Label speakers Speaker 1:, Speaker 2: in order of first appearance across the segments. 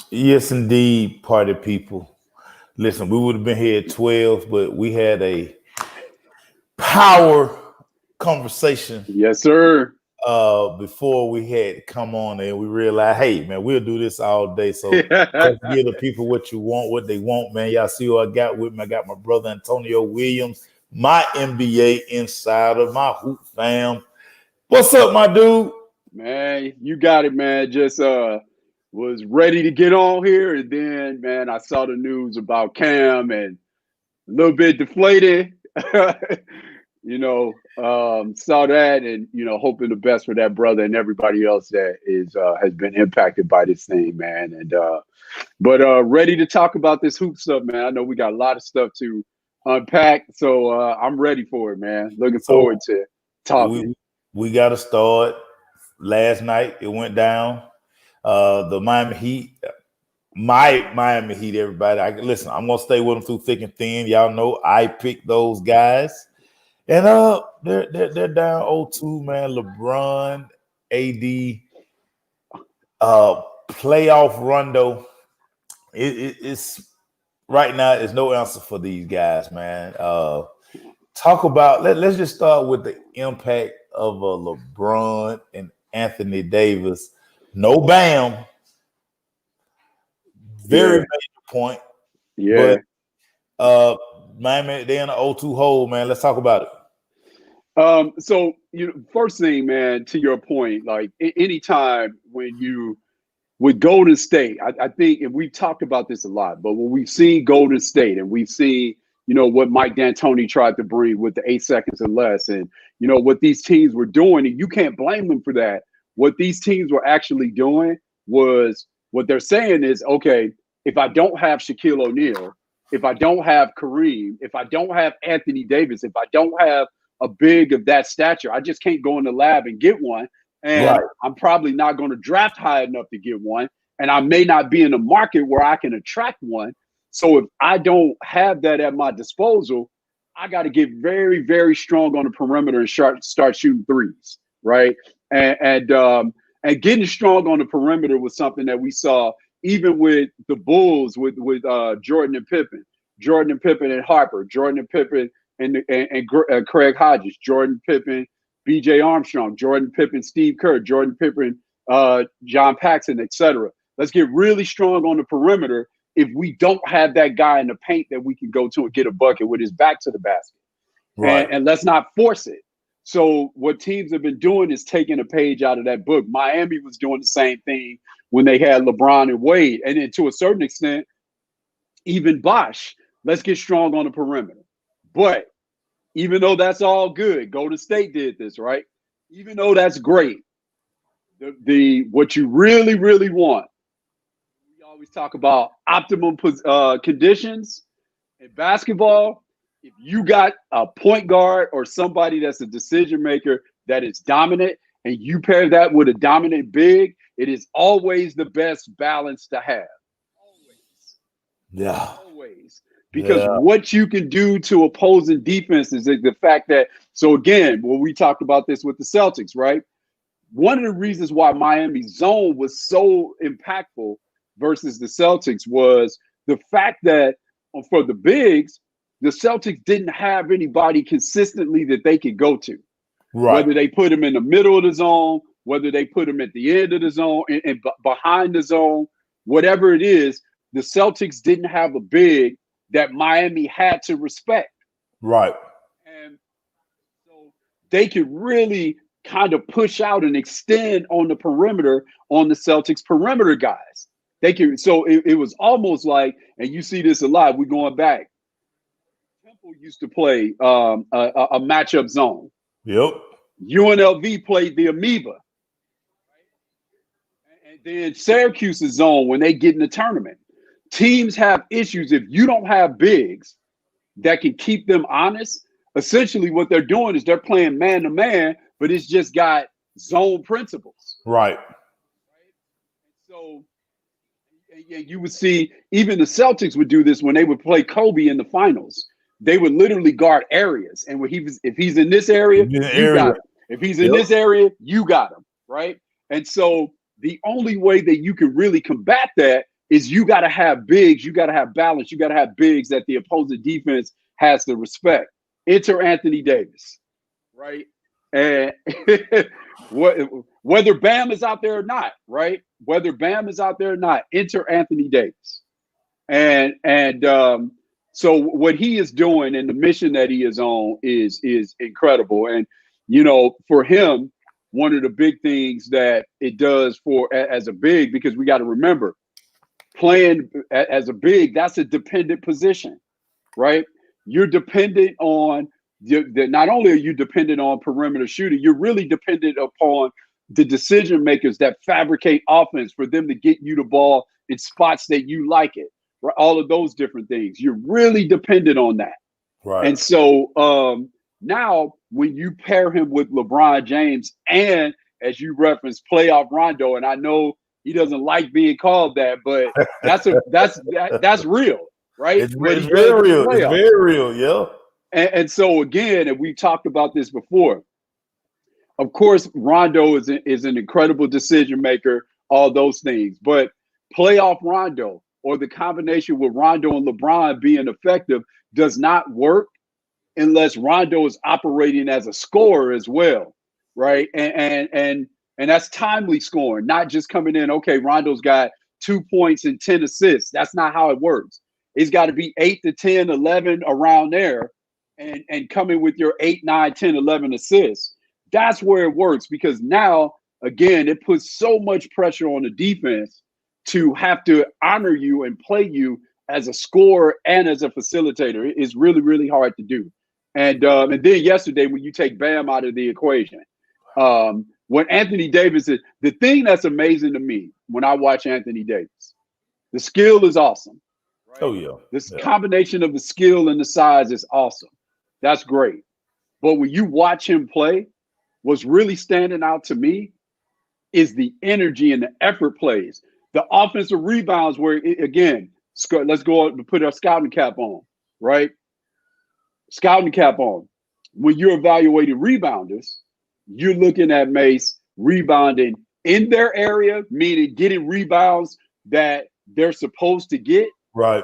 Speaker 1: Yes, indeed, party people. Listen, we would have been here at 12, but we had a power conversation
Speaker 2: Yes, sir.
Speaker 1: before we had to come on, and we realized, hey man, we'll do this all day. So let's give the people what you want, what they want, man. Y'all see who I got with me. I got my brother Antonio Williams, my NBA insider, my hoop fam. What's up, my dude?
Speaker 2: Man, you got it, man. Just was ready to get on here, and then man, I saw the news about Cam and a little bit deflated. Saw that, and hoping the best for that brother and everybody else that is has been impacted by this thing, man. And but ready to talk about this hoop stuff, man. I know we got a lot of stuff to unpack, so I'm ready for it, man. Looking
Speaker 1: So
Speaker 2: forward to talking.
Speaker 1: we got to start. Last night it went down. The Miami Heat, my Miami Heat, everybody. Listen, I'm gonna stay with them through thick and thin. Y'all know I picked those guys. And they're down 0-2, man. LeBron, AD, playoff Rondo. It's right now. There's no answer for these guys, man. Talk about. Let's just start with the impact of LeBron and Anthony Davis. No Bam. Very major point.
Speaker 2: Yeah.
Speaker 1: But Miami, they're in an 0-2 hole, man. Let's talk about it.
Speaker 2: So first thing, man, to your point, like anytime when you with Golden State, I think, and we've talked about this a lot, but when we've seen Golden State and we've seen, what Mike D'Antoni tried to bring with the 8 seconds or less, and what these teams were doing, and you can't blame them for that. What these teams were actually doing was what they're saying is, okay, if I don't have Shaquille O'Neal, if I don't have Kareem, if I don't have Anthony Davis, if I don't have a big of that stature, I just can't go in the lab and get one. And
Speaker 1: Right.
Speaker 2: I'm probably not going to draft high enough to get one. And I may not be in a market where I can attract one. So if I don't have that at my disposal, I got to get very, very strong on the perimeter and start shooting threes, right? And getting strong on the perimeter was something that we saw even with the Bulls with Jordan and Pippen and Harper, Jordan and Pippen and Craig Hodges, Jordan Pippen, B.J. Armstrong, Jordan Pippen, Steve Kerr, Jordan Pippen, John Paxson, etc. Let's get really strong on the perimeter if we don't have that guy in the paint that we can go to and get a bucket with his back to the basket.
Speaker 1: Right.
Speaker 2: And let's not force it. So what teams have been doing is taking a page out of that book. Miami was doing the same thing when they had LeBron and Wade. And then to a certain extent, even Bosh, let's get strong on the perimeter. But even though that's all good, Golden State did this, right? Even though that's great, the what you really, really want, we always talk about optimum conditions in basketball. If you got a point guard or somebody that's a decision maker that is dominant, and you pair that with a dominant big, it is always the best balance to have. Always.
Speaker 1: Yeah.
Speaker 2: Always. Because what you can do to opposing defenses is the fact that, so again, when we talked about this with the Celtics, right? One of the reasons why Miami's zone was so impactful versus the Celtics was the fact that for the bigs, the Celtics didn't have anybody consistently that they could go to.
Speaker 1: Right.
Speaker 2: Whether they put him in the middle of the zone, whether they put him at the end of the zone and behind the zone, whatever it is, the Celtics didn't have a big that Miami had to respect.
Speaker 1: Right.
Speaker 2: And so they could really kind of push out and extend on the perimeter on the Celtics perimeter guys. They could, so it was almost like, and you see this a lot, we're going back. Temple used to play a matchup zone.
Speaker 1: Yep.
Speaker 2: UNLV played the amoeba. And then Syracuse's zone when they get in the tournament. Teams have issues if you don't have bigs that can keep them honest. Essentially, what they're doing is they're playing man to man, but it's just got zone principles.
Speaker 1: Right.
Speaker 2: So you would see even the Celtics would do this when they would play Kobe in the finals. They would literally guard areas, and when if he's in this area, you got him. If he's in this area, you got him, right? And so the only way that you can really combat that is you got to have bigs, you got to have balance, you got to have bigs that the opposing defense has to respect. Enter Anthony Davis, right? And whether Bam is out there or not, right? Whether Bam is out there or not, enter Anthony Davis. And so what he is doing and the mission that he is on is incredible. And for him, one of the big things that it does for as a big, because we got to remember, playing as a big, that's a dependent position, right? You're dependent on not only are you dependent on perimeter shooting, you're really dependent upon the decision makers that fabricate offense for them to get you the ball in spots that you like it. Right? All of those different things. You're really dependent on that.
Speaker 1: Right.
Speaker 2: And so now when you pair him with LeBron James and, as you referenced, playoff Rondo, and I know he doesn't like being called that, but that's real, right?
Speaker 1: It's very real. It's very real, yeah.
Speaker 2: And so again, and we talked about this before. Of course, Rondo is an incredible decision maker, all those things, but playoff Rondo, or the combination with Rondo and LeBron being effective, does not work unless Rondo is operating as a scorer as well, right? And that's timely scoring, not just coming in, okay, Rondo's got 2 points and 10 assists. That's not how it works. It's got to be 8 to 10, 11 around there, and coming with your 8, 9, 10, 11 assists. That's where it works, because now, again, it puts so much pressure on the defense to have to honor you and play you as a scorer and as a facilitator. It's really, really hard to do. And then yesterday, when you take Bam out of the equation, when Anthony Davis is the thing that's amazing to me when I watch Anthony Davis, the skill is awesome. Right?
Speaker 1: Oh yeah.
Speaker 2: This combination of the skill and the size is awesome. That's great. But when you watch him play, what's really standing out to me is the energy and the effort plays. The offensive rebounds where, again, let's go and put our scouting cap on, right? Scouting cap on. When you're evaluating rebounders, you're looking at Mace rebounding in their area, meaning getting rebounds that they're supposed to get.
Speaker 1: Right.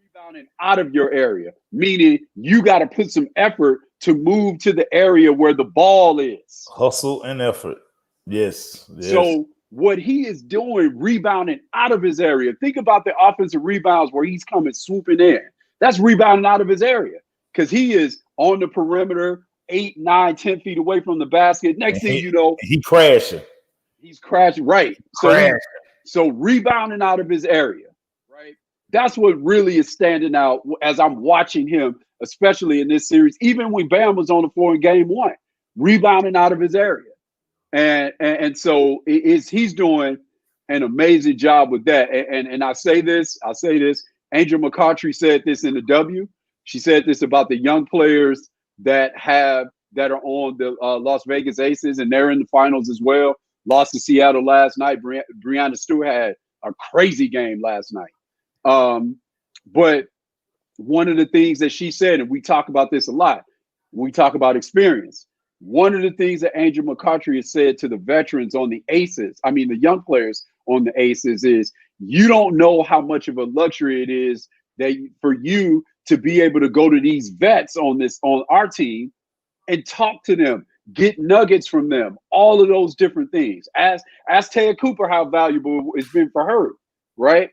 Speaker 2: Rebounding out of your area, meaning you got to put some effort to move to the area where the ball is.
Speaker 1: Hustle and effort. Yes.
Speaker 2: So what he is doing, rebounding out of his area. Think about the offensive rebounds where he's coming swooping in. That's rebounding out of his area, because he is on the perimeter, 8, 9, 10 feet away from the basket. Next thing you know,
Speaker 1: he crashing.
Speaker 2: He's crashing. Right. So rebounding out of his area. Right. That's what really is standing out as I'm watching him, especially in this series. Even when Bam was on the floor in game 1, rebounding out of his area. And so he's doing an amazing job with that. And I'll say this, Angel McCoughtry said this in the W. She said this about the young players that are on the Las Vegas Aces, and they're in the finals as well. Lost to Seattle last night. Breanna Stewart had a crazy game last night. But one of the things that she said, and we talk about this a lot, we talk about experience. One of the things that Angel McCoughtry has said to the veterans on the Aces, the young players on the Aces, is you don't know how much of a luxury it is that for you to be able to go to these vets on our team and talk to them, get nuggets from them, all of those different things. Ask Taya Cooper how valuable it's been for her, right?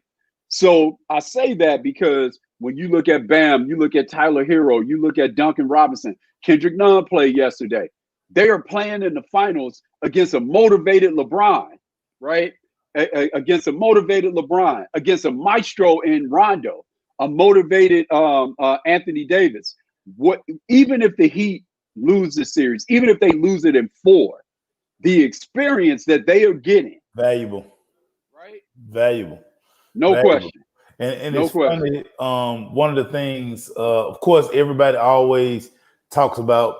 Speaker 2: So I say that because when you look at Bam, you look at Tyler Hero, you look at Duncan Robinson, Kendrick Nunn played yesterday. They are playing in the finals against a motivated LeBron, right? Against a motivated LeBron, against a maestro in Rondo, a motivated Anthony Davis. Even if the Heat lose the series, even if they lose it in 4, the experience that they are getting,
Speaker 1: valuable,
Speaker 2: right?
Speaker 1: Valuable,
Speaker 2: no question.
Speaker 1: And no it's question. Funny. One of the things, of course, everybody always talks about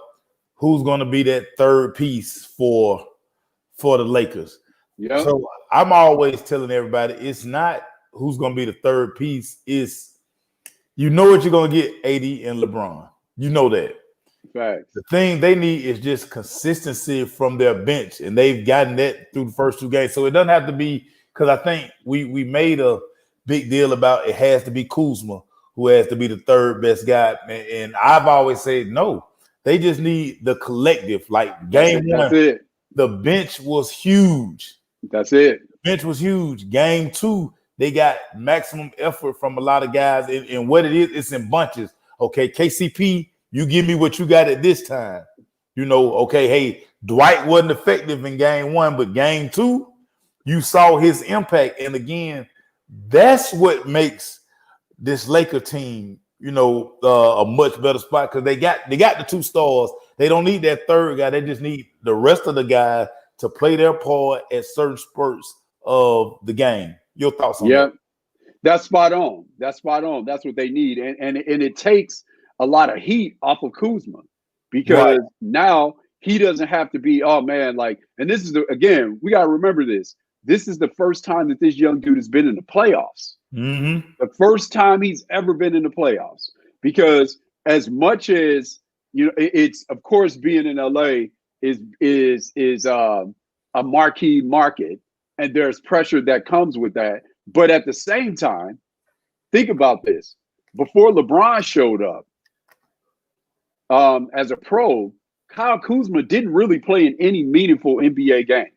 Speaker 1: who's going to be that third piece for the Lakers.
Speaker 2: Yeah.
Speaker 1: So I'm always telling everybody it's not who's going to be the third piece. It's what you're going to get, AD and LeBron. You know that.
Speaker 2: Facts.
Speaker 1: The thing they need is just consistency from their bench, and they've gotten that through the first 2 games. So it doesn't have to be because I think we made a big deal about it has to be Kuzma who has to be the third best guy, and I've always said no. They just need the collective. Like game
Speaker 2: That's
Speaker 1: one,
Speaker 2: it.
Speaker 1: the bench was huge.
Speaker 2: That's it.
Speaker 1: Bench was huge. Game two, they got maximum effort from a lot of guys, and what it is, it's in bunches. Okay, KCP, you give me what you got at this time. You know, okay, hey, Dwight wasn't effective in game one, but game two, you saw his impact. And again, that's what makes this Laker team, you know, a much better spot because they got the two stars. They don't need that third guy. They just need the rest of the guys to play their part at certain spurts of the game. Your thoughts on that?
Speaker 2: That's spot on. That's spot on. That's what they need. And it takes a lot of heat off of Kuzma because now he doesn't have to be, oh man, like, and this is again, we got to remember this. This is the first time that this young dude has been in the playoffs.
Speaker 1: Mm-hmm.
Speaker 2: The first time he's ever been in the playoffs, because as much as, you know, it's of course being in LA is a marquee market, and there's pressure that comes with that. But at the same time, think about this: before LeBron showed up as a pro, Kyle Kuzma didn't really play in any meaningful NBA games.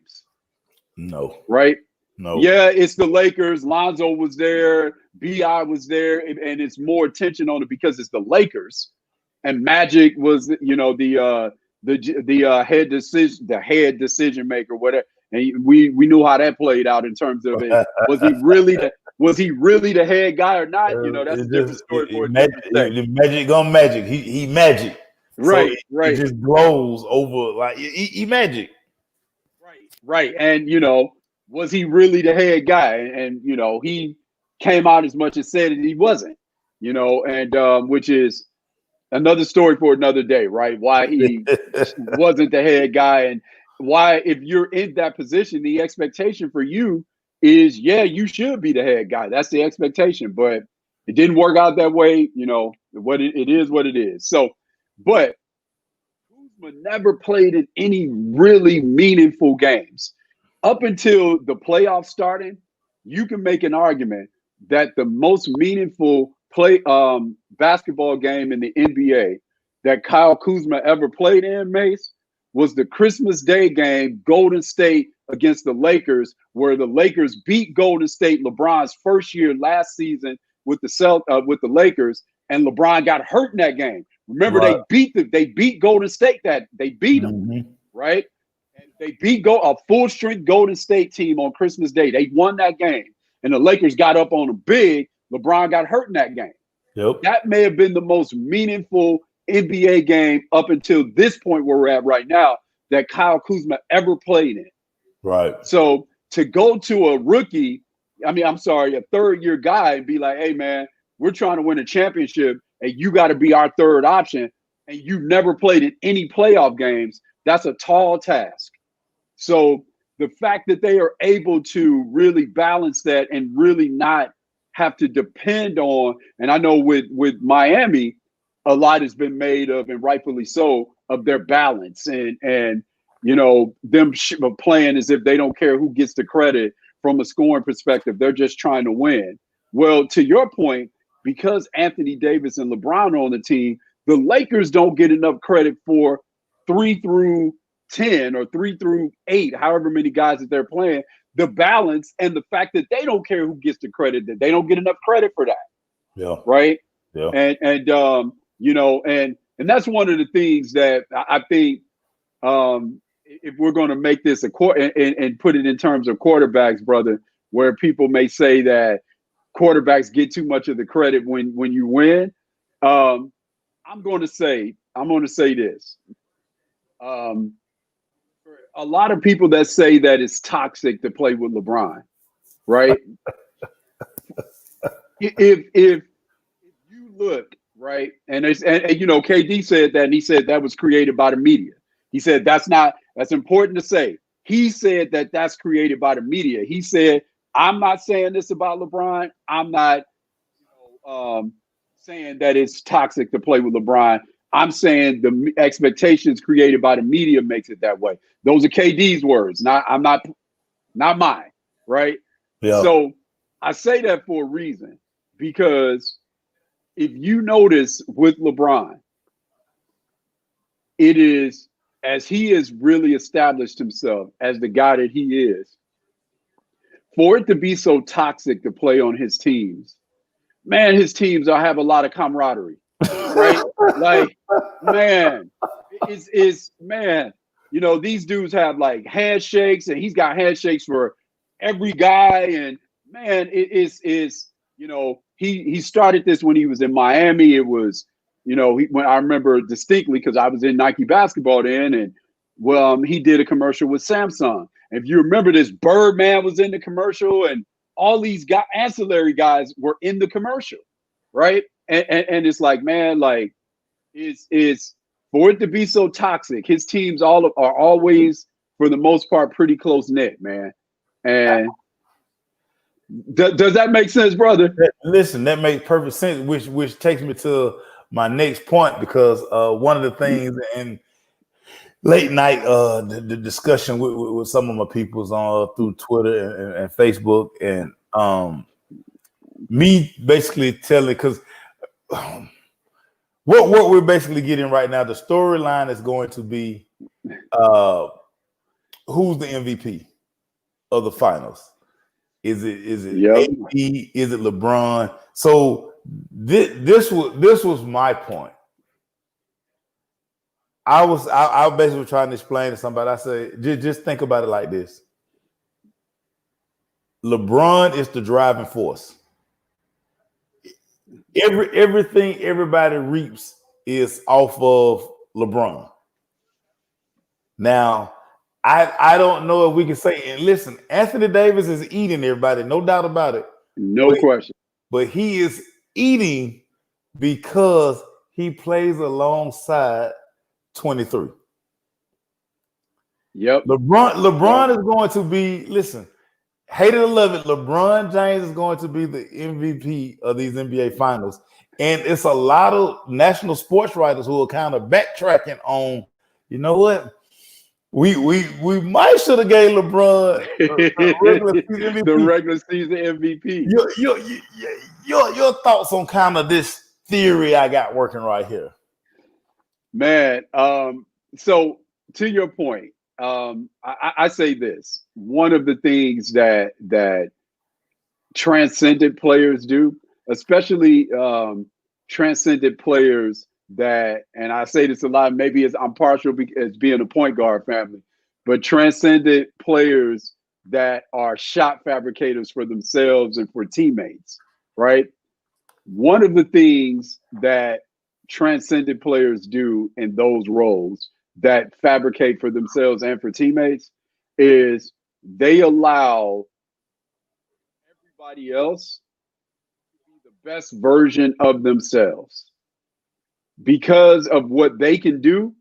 Speaker 1: No.
Speaker 2: Right?
Speaker 1: No.
Speaker 2: Yeah, it's the Lakers. Lonzo was there. B.I. was there. And it's more attention on it because it's the Lakers. And Magic was, you know, the head decision maker, whatever. And we knew how that played out in terms of it. Was he really the head guy or not? You know, that's a different story for a different day.
Speaker 1: Magic gone magic. He magic.
Speaker 2: Right,
Speaker 1: so
Speaker 2: right.
Speaker 1: It just glows over like he magic.
Speaker 2: Right. And you know, was he really the head guy? And you know, he came out as much as said that he wasn't. You know, and which is another story for another day, right? Why he wasn't the head guy, and why, if you're in that position, the expectation for you is, yeah, you should be the head guy. That's the expectation, but it didn't work out that way. You know, what it is what it is. So, but Kuzma never played in any really meaningful games. Up until the playoffs started, you can make an argument that the most meaningful basketball game in the NBA that Kyle Kuzma ever played in, Mace, was the Christmas Day game, Golden State against the Lakers, where the Lakers beat Golden State, LeBron's first year last season with the Lakers, and LeBron got hurt in that game. Remember, they beat Golden State, they beat them, right? And they beat a full strength Golden State team on Christmas Day. They won that game, and the Lakers got up on them big. LeBron got hurt in that game.
Speaker 1: Yep.
Speaker 2: That may have been the most meaningful NBA game up until this point where we're at right now that Kyle Kuzma ever played in.
Speaker 1: Right.
Speaker 2: So to go to a third-year guy and be like, hey, man, we're trying to win a championship and you got to be our third option, and you've never played in any playoff games, that's a tall task. So the fact that they are able to really balance that and really not have to depend on, and I know with Miami, a lot has been made of, and rightfully so, of their balance and you know, them playing as if they don't care who gets the credit from a scoring perspective. They're just trying to win. Well, to your point, because Anthony Davis and LeBron are on the team, the Lakers don't get enough credit for 3 through 10 or 3 through 8, however many guys that they're playing. The balance and the fact that they don't care who gets the credit, that they don't get enough credit for that.
Speaker 1: Yeah.
Speaker 2: Right.
Speaker 1: Yeah.
Speaker 2: And you know, and that's one of the things that I think if we're going to make this and put it in terms of quarterbacks, brother, where people may say that quarterbacks get too much of the credit when you win. I'm going to say this. A lot of people that say that it's toxic to play with LeBron, right? if you look, right, and you know, KD said that, and he said that was created by the media. He said that's important to say. He said that that's created by the media. He said, I'm not saying this about LeBron. I'm not saying that it's toxic to play with LeBron. I'm saying the expectations created by the media makes it that way. Those are KD's words, not mine, right?
Speaker 1: Yeah.
Speaker 2: So I say that for a reason, because if you notice with LeBron, it is, as he has really established himself as the guy that he is, for it to be so toxic to play on his teams, man, his teams have a lot of camaraderie, right? Like, man, it's man, these dudes have like handshakes, and he's got handshakes for every guy, and man, it is he started this when he was in Miami. It was when I remember distinctly, because I was in Nike basketball then, and he did a commercial with Samsung. If you remember this, Birdman was in the commercial, and all these ancillary guys were in the commercial, right? And it's like, man, like it's for it to be so toxic. His teams are always, for the most part, pretty close knit, man. And does that make sense, brother?
Speaker 1: Listen, that makes perfect sense, which takes me to my next point, because one of the things in late night the discussion with some of my peoples on through Twitter and Facebook, and me basically telling, because what we're basically getting right now, the storyline is going to be who's the MVP of the finals. Is it
Speaker 2: Yep.
Speaker 1: AD? Is it LeBron? So this was my point. I basically trying to explain to somebody. I said, just think about it like this. LeBron is the driving force. Everything everybody reaps is off of LeBron. Now, I don't know if we can say, and listen, Anthony Davis is eating everybody, no doubt about it.
Speaker 2: No question.
Speaker 1: But he is eating because he plays alongside 23.
Speaker 2: Yep.
Speaker 1: LeBron is going to be, listen, hate it or love it, LeBron James is going to be the MVP of these NBA finals. And it's a lot of national sports writers who are kind of backtracking on, you know what? We might should have gave LeBron
Speaker 2: the regular season MVP.
Speaker 1: Your thoughts on kind of this theory I got working right here,
Speaker 2: man. So to your point, I say this: one of the things that transcendent players do, especially transcendent players that, and I say this a lot, maybe I'm partial as being a point guard family, but transcendent players that are shot fabricators for themselves and for teammates, right? One of the things that transcendent players do in those roles that fabricate for themselves and for teammates is they allow everybody else to be the best version of themselves. Because of what they can do,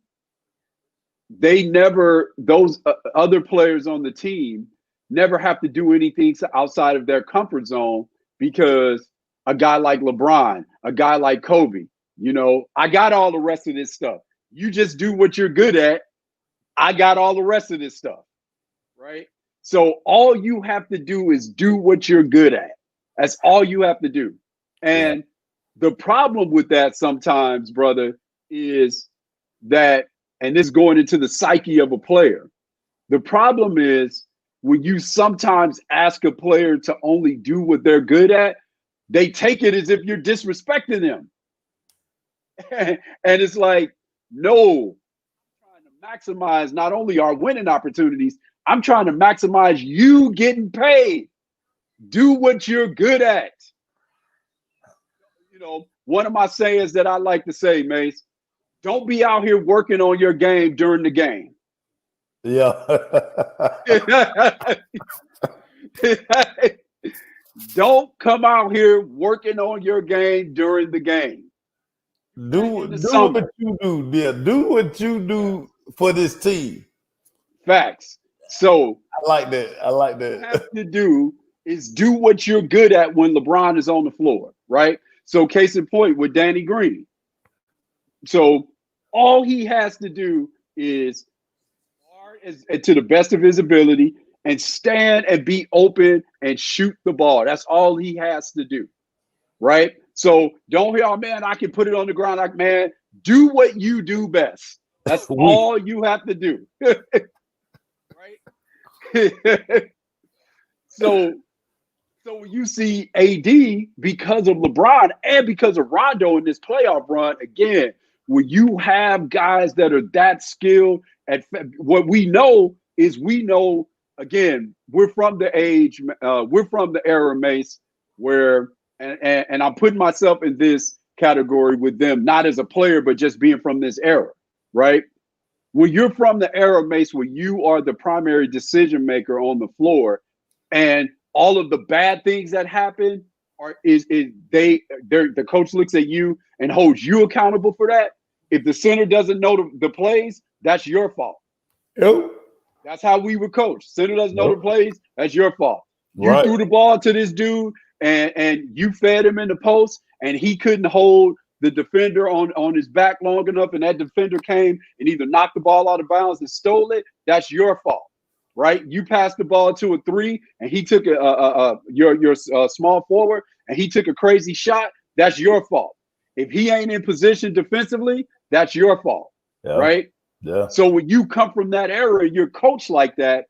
Speaker 2: those other players on the team never have to do anything outside of their comfort zone, because a guy like LeBron, a guy like Kobe, I got all the rest of this stuff. You just do what you're good at. I got all the rest of this stuff, right? So all you have to do is do what you're good at. That's all you have to do. And the problem with that sometimes, brother, is that, and this is going into the psyche of a player, the problem is when you sometimes ask a player to only do what they're good at, they take it as if you're disrespecting them. And it's like, no, I'm trying to maximize not only our winning opportunities, I'm trying to maximize you getting paid. Do what you're good at. One of my sayings that I like to say, Mace, don't be out here working on your game during the game.
Speaker 1: Yeah.
Speaker 2: Don't come out here working on your game during the game.
Speaker 1: Do what you do. Yeah, do what you do for this team.
Speaker 2: Facts. So
Speaker 1: I like that.
Speaker 2: What you have to do is do what you're good at when LeBron is on the floor, right? So case in point with Danny Green. So all he has to do is, to the best of his ability, and stand and be open and shoot the ball. That's all he has to do, right? So don't hear, oh man, I can put it on the ground. Like, man, do what you do best. That's all you have to do, right? So you see AD, because of LeBron and because of Rondo in this playoff run, again, when you have guys that are that skilled at what we know, again, we're from the age, we're from the era, Mace, where, and I'm putting myself in this category with them, not as a player, but just being from this era, right? When you're from the era, Mace, where you are the primary decision maker on the floor, and all of the bad things that happen the coach looks at you and holds you accountable for that. If the center doesn't know the plays, that's your fault.
Speaker 1: Yep.
Speaker 2: That's how we were coached. Center doesn't know the plays, that's your fault. You
Speaker 1: Right.
Speaker 2: threw the ball to this dude and you fed him in the post, and he couldn't hold the defender on his back long enough, and that defender came and either knocked the ball out of bounds and stole it. That's your fault. Right, you passed the ball to a 3, and he took your small forward, and he took a crazy shot. That's your fault. If he ain't in position defensively, that's your fault.
Speaker 1: Yeah.
Speaker 2: Right.
Speaker 1: Yeah.
Speaker 2: So when you come from that era, you're coached like that.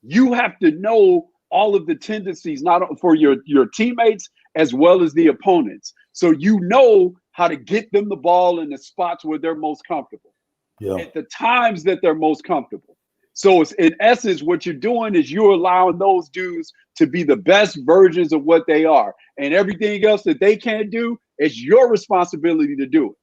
Speaker 2: You have to know all of the tendencies, not for your teammates as well as the opponents. So you know how to get them the ball in the spots where they're most comfortable.
Speaker 1: Yeah.
Speaker 2: At the times that they're most comfortable. So it's, in essence, what you're doing is you're allowing those dudes to be the best versions of what they are. And everything else that they can't do, it's your responsibility to do it.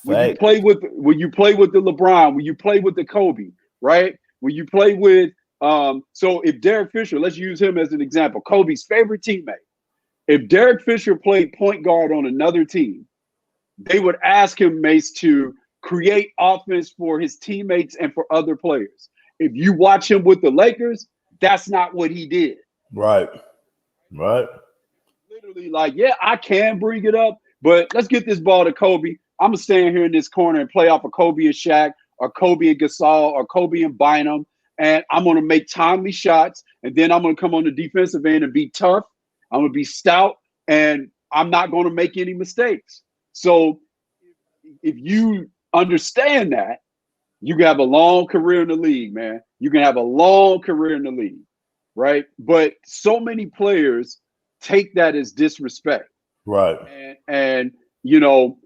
Speaker 2: When you play with the LeBron, when you play with the Kobe, right? When you play with so if Derek Fisher, let's use him as an example, Kobe's favorite teammate. If Derek Fisher played point guard on another team, they would ask him, Mace, to create offense for his teammates and for other players. If you watch him with the Lakers, that's not what he did.
Speaker 1: Right.
Speaker 2: Literally like, yeah, I can bring it up, but let's get this ball to Kobe. I'm going to stand here in this corner and play off of Kobe and Shaq, or Kobe and Gasol, or Kobe and Bynum, and I'm going to make timely shots, and then I'm going to come on the defensive end and be tough. I'm going to be stout, and I'm not going to make any mistakes. So if you understand that, you can have a long career in the league, man. You can have a long career in the league, right? But so many players take that as disrespect,
Speaker 1: right?
Speaker 2: And you know,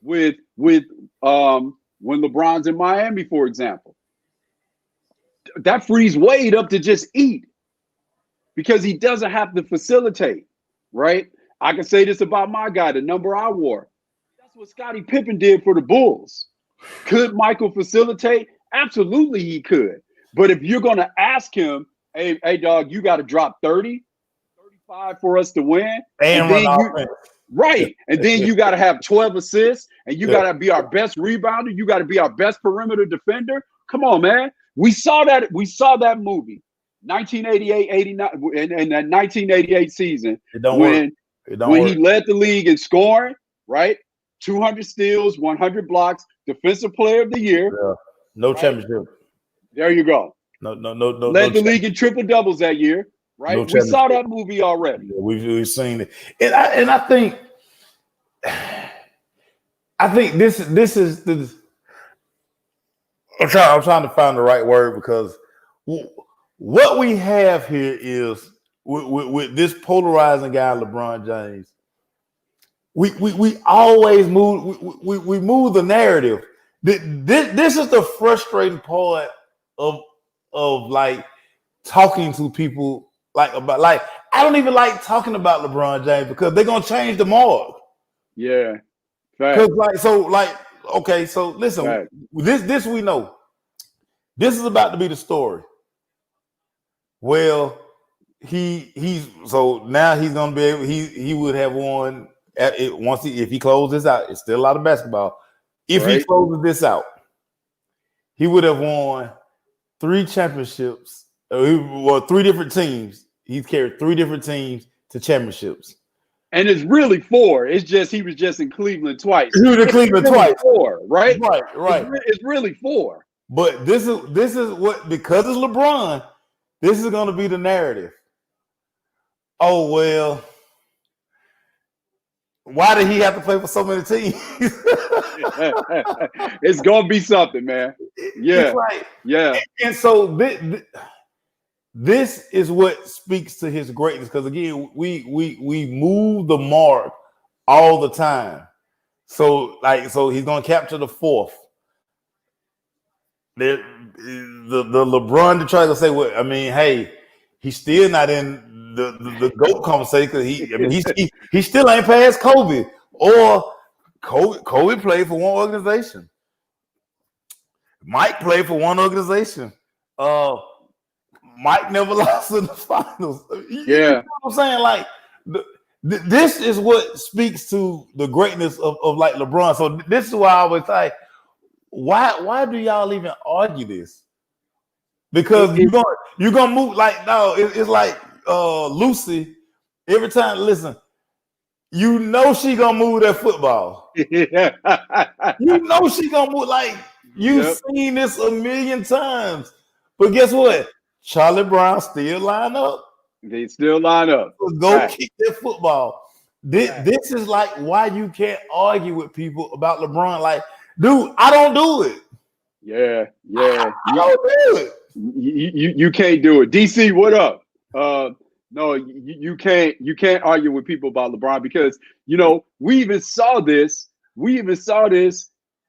Speaker 2: with when LeBron's in Miami, for example, that frees Wade up to just eat because he doesn't have to facilitate, right? I can say this about my guy, the number I wore. That's what Scottie Pippen did for the Bulls. Could Michael facilitate? Absolutely he could. But if you're going to ask him, hey, dog, you got to drop 30, 35 for us to win.
Speaker 1: And run
Speaker 2: right. And then you got to have 12 assists, and you got to be our best rebounder. You got to be our best perimeter defender. Come on, man. We saw that movie, 1988, 89, in that 1988 season when he led the league in scoring, right? 200 steals, 100 blocks, defensive player of the year.
Speaker 1: Yeah. No championship.
Speaker 2: There you go.
Speaker 1: No.
Speaker 2: Led the league in triple doubles that year, right?
Speaker 1: No
Speaker 2: we saw that movie already.
Speaker 1: Yeah, we've seen it, and I think this is the. I'm trying to find the right word, because what we have here is with this polarizing guy, LeBron James. We always move. We move the narrative. This is the frustrating part of like talking to people about I don't even like talking about LeBron James, because they're gonna change the mark.
Speaker 2: Yeah.
Speaker 1: Because okay, so listen, this we know. This is about to be the story. Well, he's so now he's gonna be able. He would have won at it once if he closed this out. It's still a lot of basketball. If he closes this out, he would have won 3 championships. Well, 3 different teams. He's carried 3 different teams to championships.
Speaker 2: And it's really 4. It's just he was just in Cleveland twice.
Speaker 1: He was in Cleveland twice.
Speaker 2: 4, right?
Speaker 1: Right.
Speaker 2: It's really 4.
Speaker 1: But this is what, because it's LeBron, this is going to be the narrative. Oh well, why did he have to play for so many teams?
Speaker 2: It's gonna be something, man. Yeah,
Speaker 1: Like,
Speaker 2: yeah.
Speaker 1: And so this is what speaks to his greatness. Because again, we move the mark all the time. So he's gonna capture the fourth. The LeBron to try to say, well, I mean, hey, he's still not in the GOAT conversation because he still ain't past Kobe. Or Kobe played for one organization. Mike played for one organization. Mike never lost in the finals.
Speaker 2: Yeah.
Speaker 1: You know what I'm saying? Like, this is what speaks to the greatness of like LeBron. So this is why I always say, why do y'all even argue this? Because you're gonna move like, no, it's like Lucy. Every time, listen, you know she gonna move that football.
Speaker 2: Yeah.
Speaker 1: You know she gonna move, like, you've seen this a million times. But guess what? Charlie Brown still line up.
Speaker 2: They still line up.
Speaker 1: Go kick that football. This is like why you can't argue with people about LeBron. Like, dude, I don't do it.
Speaker 2: Yeah.
Speaker 1: I don't do it.
Speaker 2: You can't do it. DC, what up? No, you can't argue with people about LeBron because we even saw this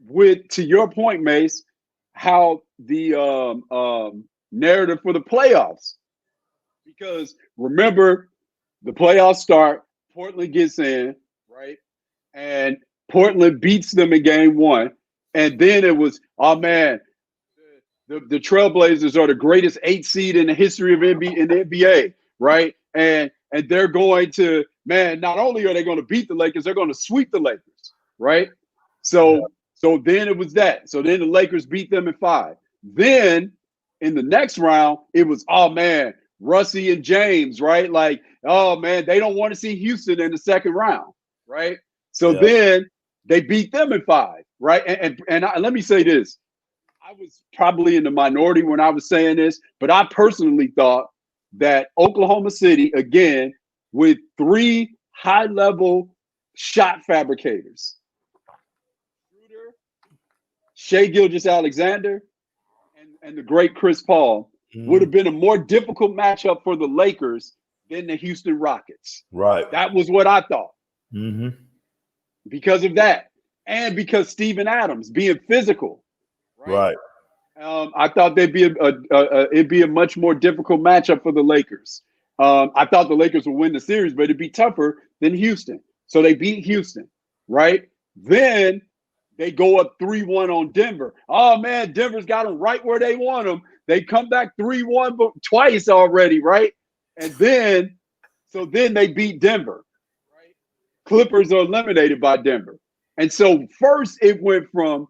Speaker 2: with, to your point, Mace, how the narrative for the playoffs. Because remember, the playoffs start, Portland gets in, right? And Portland beats them in game one. And then it was, oh man, the Trailblazers are the greatest 8 seed in the history of in the NBA, right? And they're going to, man, not only are they going to beat the Lakers, they're going to sweep the Lakers, right? So then it was that. So then the Lakers beat them in 5. Then in the next round, it was, oh man, Russie and James, right? Like, oh man, they don't want to see Houston in the second round, right? So then they beat them in 5, right? And let me say this. I was probably in the minority when I was saying this, but I personally thought that Oklahoma City, again, with 3 high-level shot fabricators, Shai Gilgeous-Alexander and the great Chris Paul, would have been a more difficult matchup for the Lakers than the Houston Rockets.
Speaker 1: Right.
Speaker 2: That was what I thought.
Speaker 1: Mm-hmm.
Speaker 2: Because of that. And because Steven Adams being physical.
Speaker 1: Right.
Speaker 2: I thought it'd be a much more difficult matchup for the Lakers. I thought the Lakers would win the series, but it'd be tougher than Houston. So they beat Houston, right? Then they go up 3-1 on Denver. Oh man, Denver's got them right where they want them. They come back 3-1 but twice already, right? And then they beat Denver, right? Clippers are eliminated by Denver. And so first it went from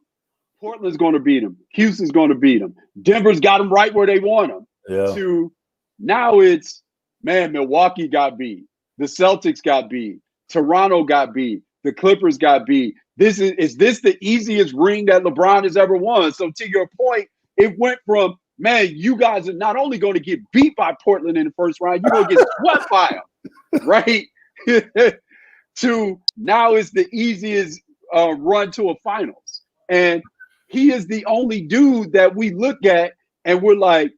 Speaker 2: Portland's going to beat them, Houston's going to beat them, Denver's got them right where they want them, to now it's, man, Milwaukee got beat, the Celtics got beat, Toronto got beat, the Clippers got beat. Is this the easiest ring that LeBron has ever won? So to your point, it went from, man, you guys are not only going to get beat by Portland in the first round, you're going to get swept by them, right? To now it's the easiest run to a finals. And he is the only dude that we look at and we're like,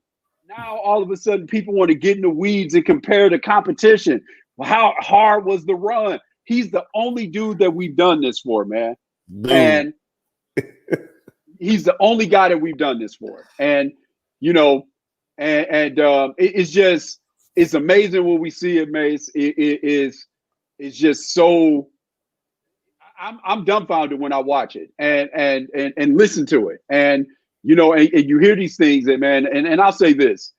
Speaker 2: now all of a sudden people want to get in the weeds and compare the competition. Well, how hard was the run? He's the only dude that we've done this for, man. Dude. And he's the only guy that we've done this for. And, it's just, it's amazing when we see it, Mace. It's just so, I'm dumbfounded when I watch it and listen to it. And, and you hear these things that, man, and I'll say this,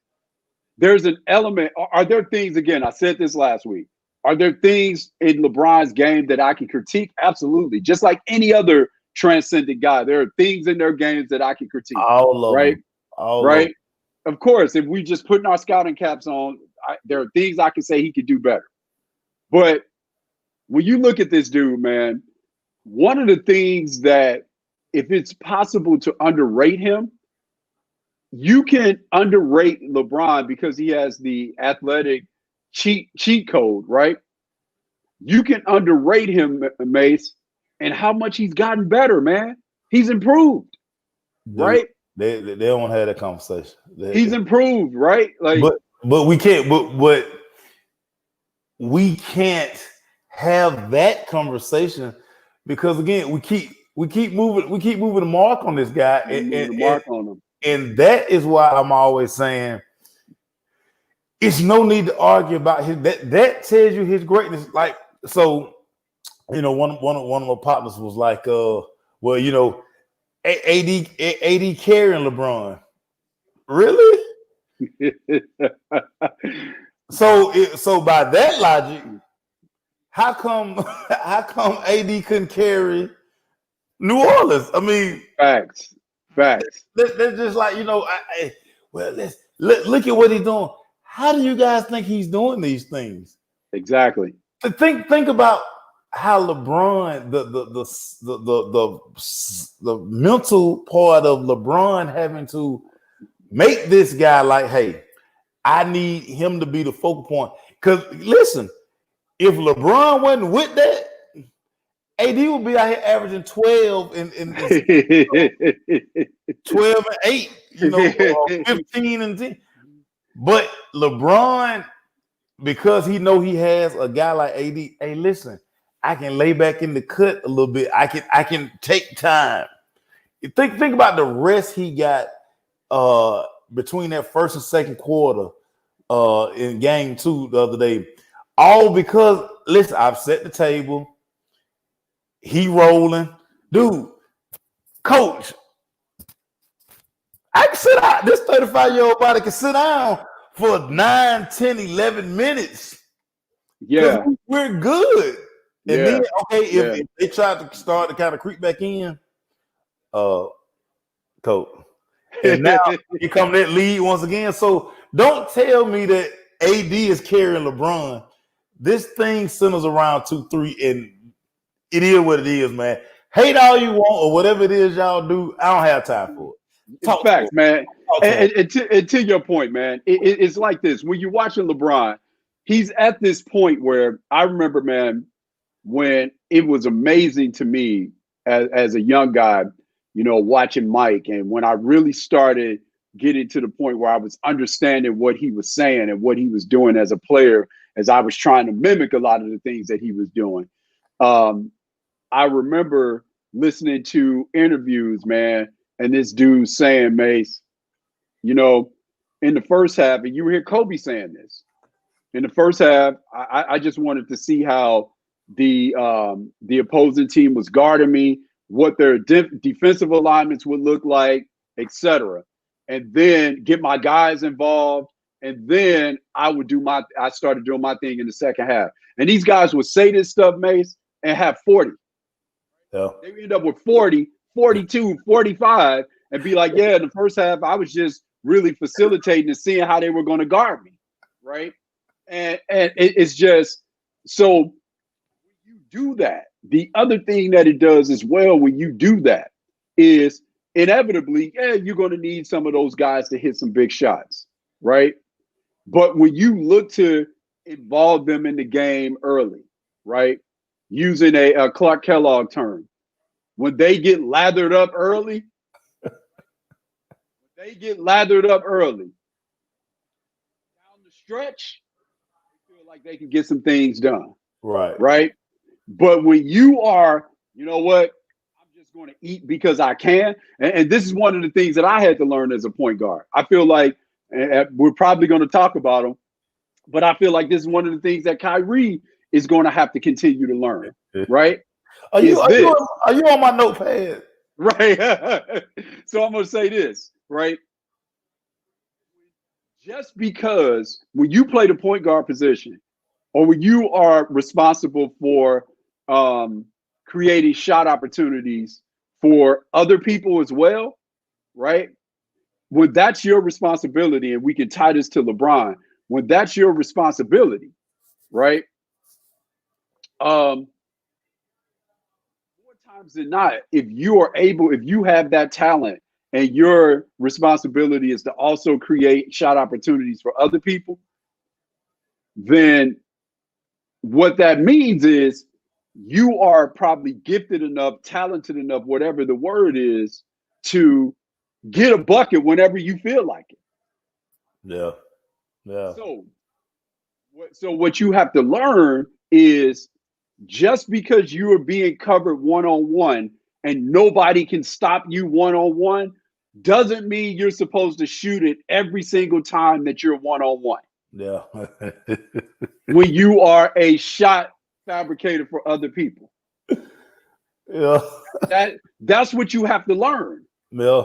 Speaker 2: there's an element, are there things, again, I said this last week, are there things in LeBron's game that I can critique? Absolutely. Just like any other transcendent guy, there are things in their games that I can critique.
Speaker 1: All of
Speaker 2: right?
Speaker 1: them. All
Speaker 2: right?
Speaker 1: of them.
Speaker 2: Of course, if we just putting our scouting caps on, there are things I can say he could do better. But when you look at this dude, man, one of the things that, if it's possible to underrate him, you can underrate LeBron because he has the athletic cheat code, right? You can underrate him, Mace, and how much he's gotten better, man. He's improved,
Speaker 1: Dude,
Speaker 2: right?
Speaker 1: they don't have that conversation.
Speaker 2: He's improved, right? Like,
Speaker 1: but we can't. But we can't have that conversation because again, we keep moving the mark on this guy, and that is why I'm always saying it's no need to argue about his that tells you his greatness. Like, so, you know, one of my partners was like, well, you know, AD carrying LeBron. Really? So by that logic, how come AD couldn't carry New Orleans? I mean,
Speaker 2: facts.
Speaker 1: They're just like, you know, let's look at what he's doing. How do you guys think he's doing these things?
Speaker 2: Exactly.
Speaker 1: Think about how LeBron, the mental part of LeBron having to make this guy like, hey, I need him to be the focal point. Because listen, if LeBron wasn't with that, AD would be out here averaging 12 and 12 and 8, you know, 15 and 10. But LeBron, because he know he has a guy like AD, hey, listen, I can lay back in the cut a little bit. I can take time. Think about the rest he got between that first and second quarter in game 2 the other day. All because, listen, I've set the table. He rolling. Dude, coach, I can sit out. This 35-year-old body can sit down for 9, 10, 11 minutes.
Speaker 2: Yeah.
Speaker 1: We're good. And then, okay, if they try to start to kind of creep back in, coach. And now you come that lead once again. So don't tell me that AD is carrying LeBron. This thing centers around 2-3, and it is what it is, man. Hate all you want or whatever it is y'all do. I don't have time for it.
Speaker 2: Talk facts, man. And to your point, man, it's like this. When you're watching LeBron, he's at this point where I remember, man, when it was amazing to me as a young guy, you know, watching Mike, and when I really started getting to the point where I was understanding what he was saying and what he was doing as a player, as I was trying to mimic a lot of the things that he was doing. I remember listening to interviews, man, and this dude saying, Mace, you know, in the first half, and you hear Kobe saying this, in the first half, I just wanted to see how the opposing team was guarding me, what their defensive alignments would look like, etc. And then get my guys involved. And then I started doing my thing in the second half. And these guys would say this stuff, Mace, and have 40. Yeah. They would end up with 40, 42, 45, and be like, yeah, in the first half, I was just really facilitating and seeing how they were going to guard me. Right. And it's just, so when you do that, the other thing that it does as well when you do that is inevitably, yeah, you're going to need some of those guys to hit some big shots, right? But when you look to involve them in the game early, right, using a Clark Kellogg term, when they get lathered up early, down the stretch, I feel like they can get some things done. Right. But when you are, you know what, I'm just going to eat because I can. And this is one of the things that I had to learn as a point guard. I feel like, and we're probably going to talk about them, but I feel like this is one of the things that Kyrie is going to have to continue to learn. Right.
Speaker 1: Are you on my notepad?
Speaker 2: Right. So I'm going to say this, right? Just because when you play the point guard position, or when you are responsible for creating shot opportunities for other people as well, right? When that's your responsibility, and we can tie this to LeBron, when that's your responsibility, right? More times than not, if you have that talent and your responsibility is to also create shot opportunities for other people, then what that means is you are probably gifted enough, talented enough, whatever the word is, to get a bucket whenever you feel like it.
Speaker 1: Yeah. Yeah.
Speaker 2: So what you have to learn is just because you are being covered one-on-one and nobody can stop you one-on-one doesn't mean you're supposed to shoot it every single time that you're one-on-one.
Speaker 1: Yeah.
Speaker 2: When you are a shot fabricator for other people.
Speaker 1: Yeah.
Speaker 2: That's what you have to learn.
Speaker 1: Yeah.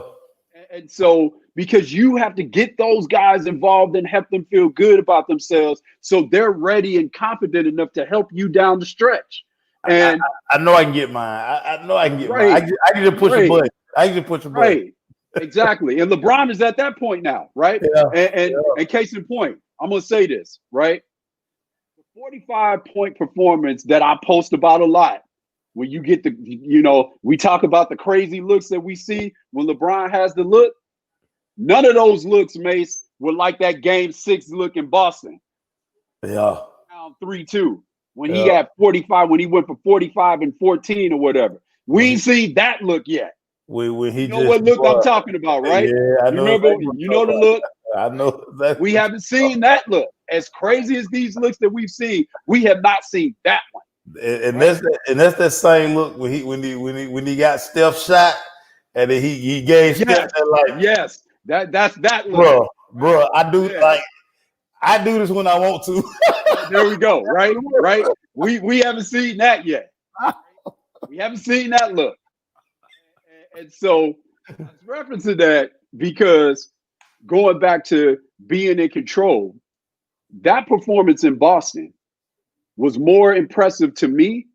Speaker 2: And so, because you have to get those guys involved and help them feel good about themselves so they're ready and confident enough to help you down the stretch. And
Speaker 1: I know I can get mine. I know I can get
Speaker 2: right,
Speaker 1: mine. I can just push a button. I can just push a button.
Speaker 2: Right. Exactly. And LeBron is at that point now, right?
Speaker 1: Yeah.
Speaker 2: And case in point, I'm going to say this, right? The 45-point performance that I post about a lot, when you get we talk about the crazy looks that we see when LeBron has the look. None of those looks, Mace, were like that Game 6 look in Boston.
Speaker 1: Yeah.
Speaker 2: Down 3-2 when he had 45, when he went for 45 and 14 or whatever. We ain't seen that look yet.
Speaker 1: When he
Speaker 2: you know what look I'm talking about, right?
Speaker 1: Yeah, I know.
Speaker 2: Remember, you know the look.
Speaker 1: I know that.
Speaker 2: We haven't seen that look. As crazy as these looks that we've seen, we have not seen that one.
Speaker 1: And that's that same look when he got Steph shot and then he gave Steph that like
Speaker 2: that's that look.
Speaker 1: Bro, I do this when I want to.
Speaker 2: There we go. Right. We haven't seen that yet. We haven't seen that look. And so I was referencing that because going back to being in control, that performance in Boston was more impressive to me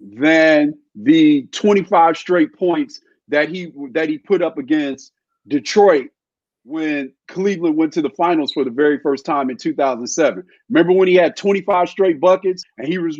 Speaker 2: than the 25 straight points that he put up against Detroit when Cleveland went to the finals for the very first time in 2007. Remember when he had 25 straight buckets and he was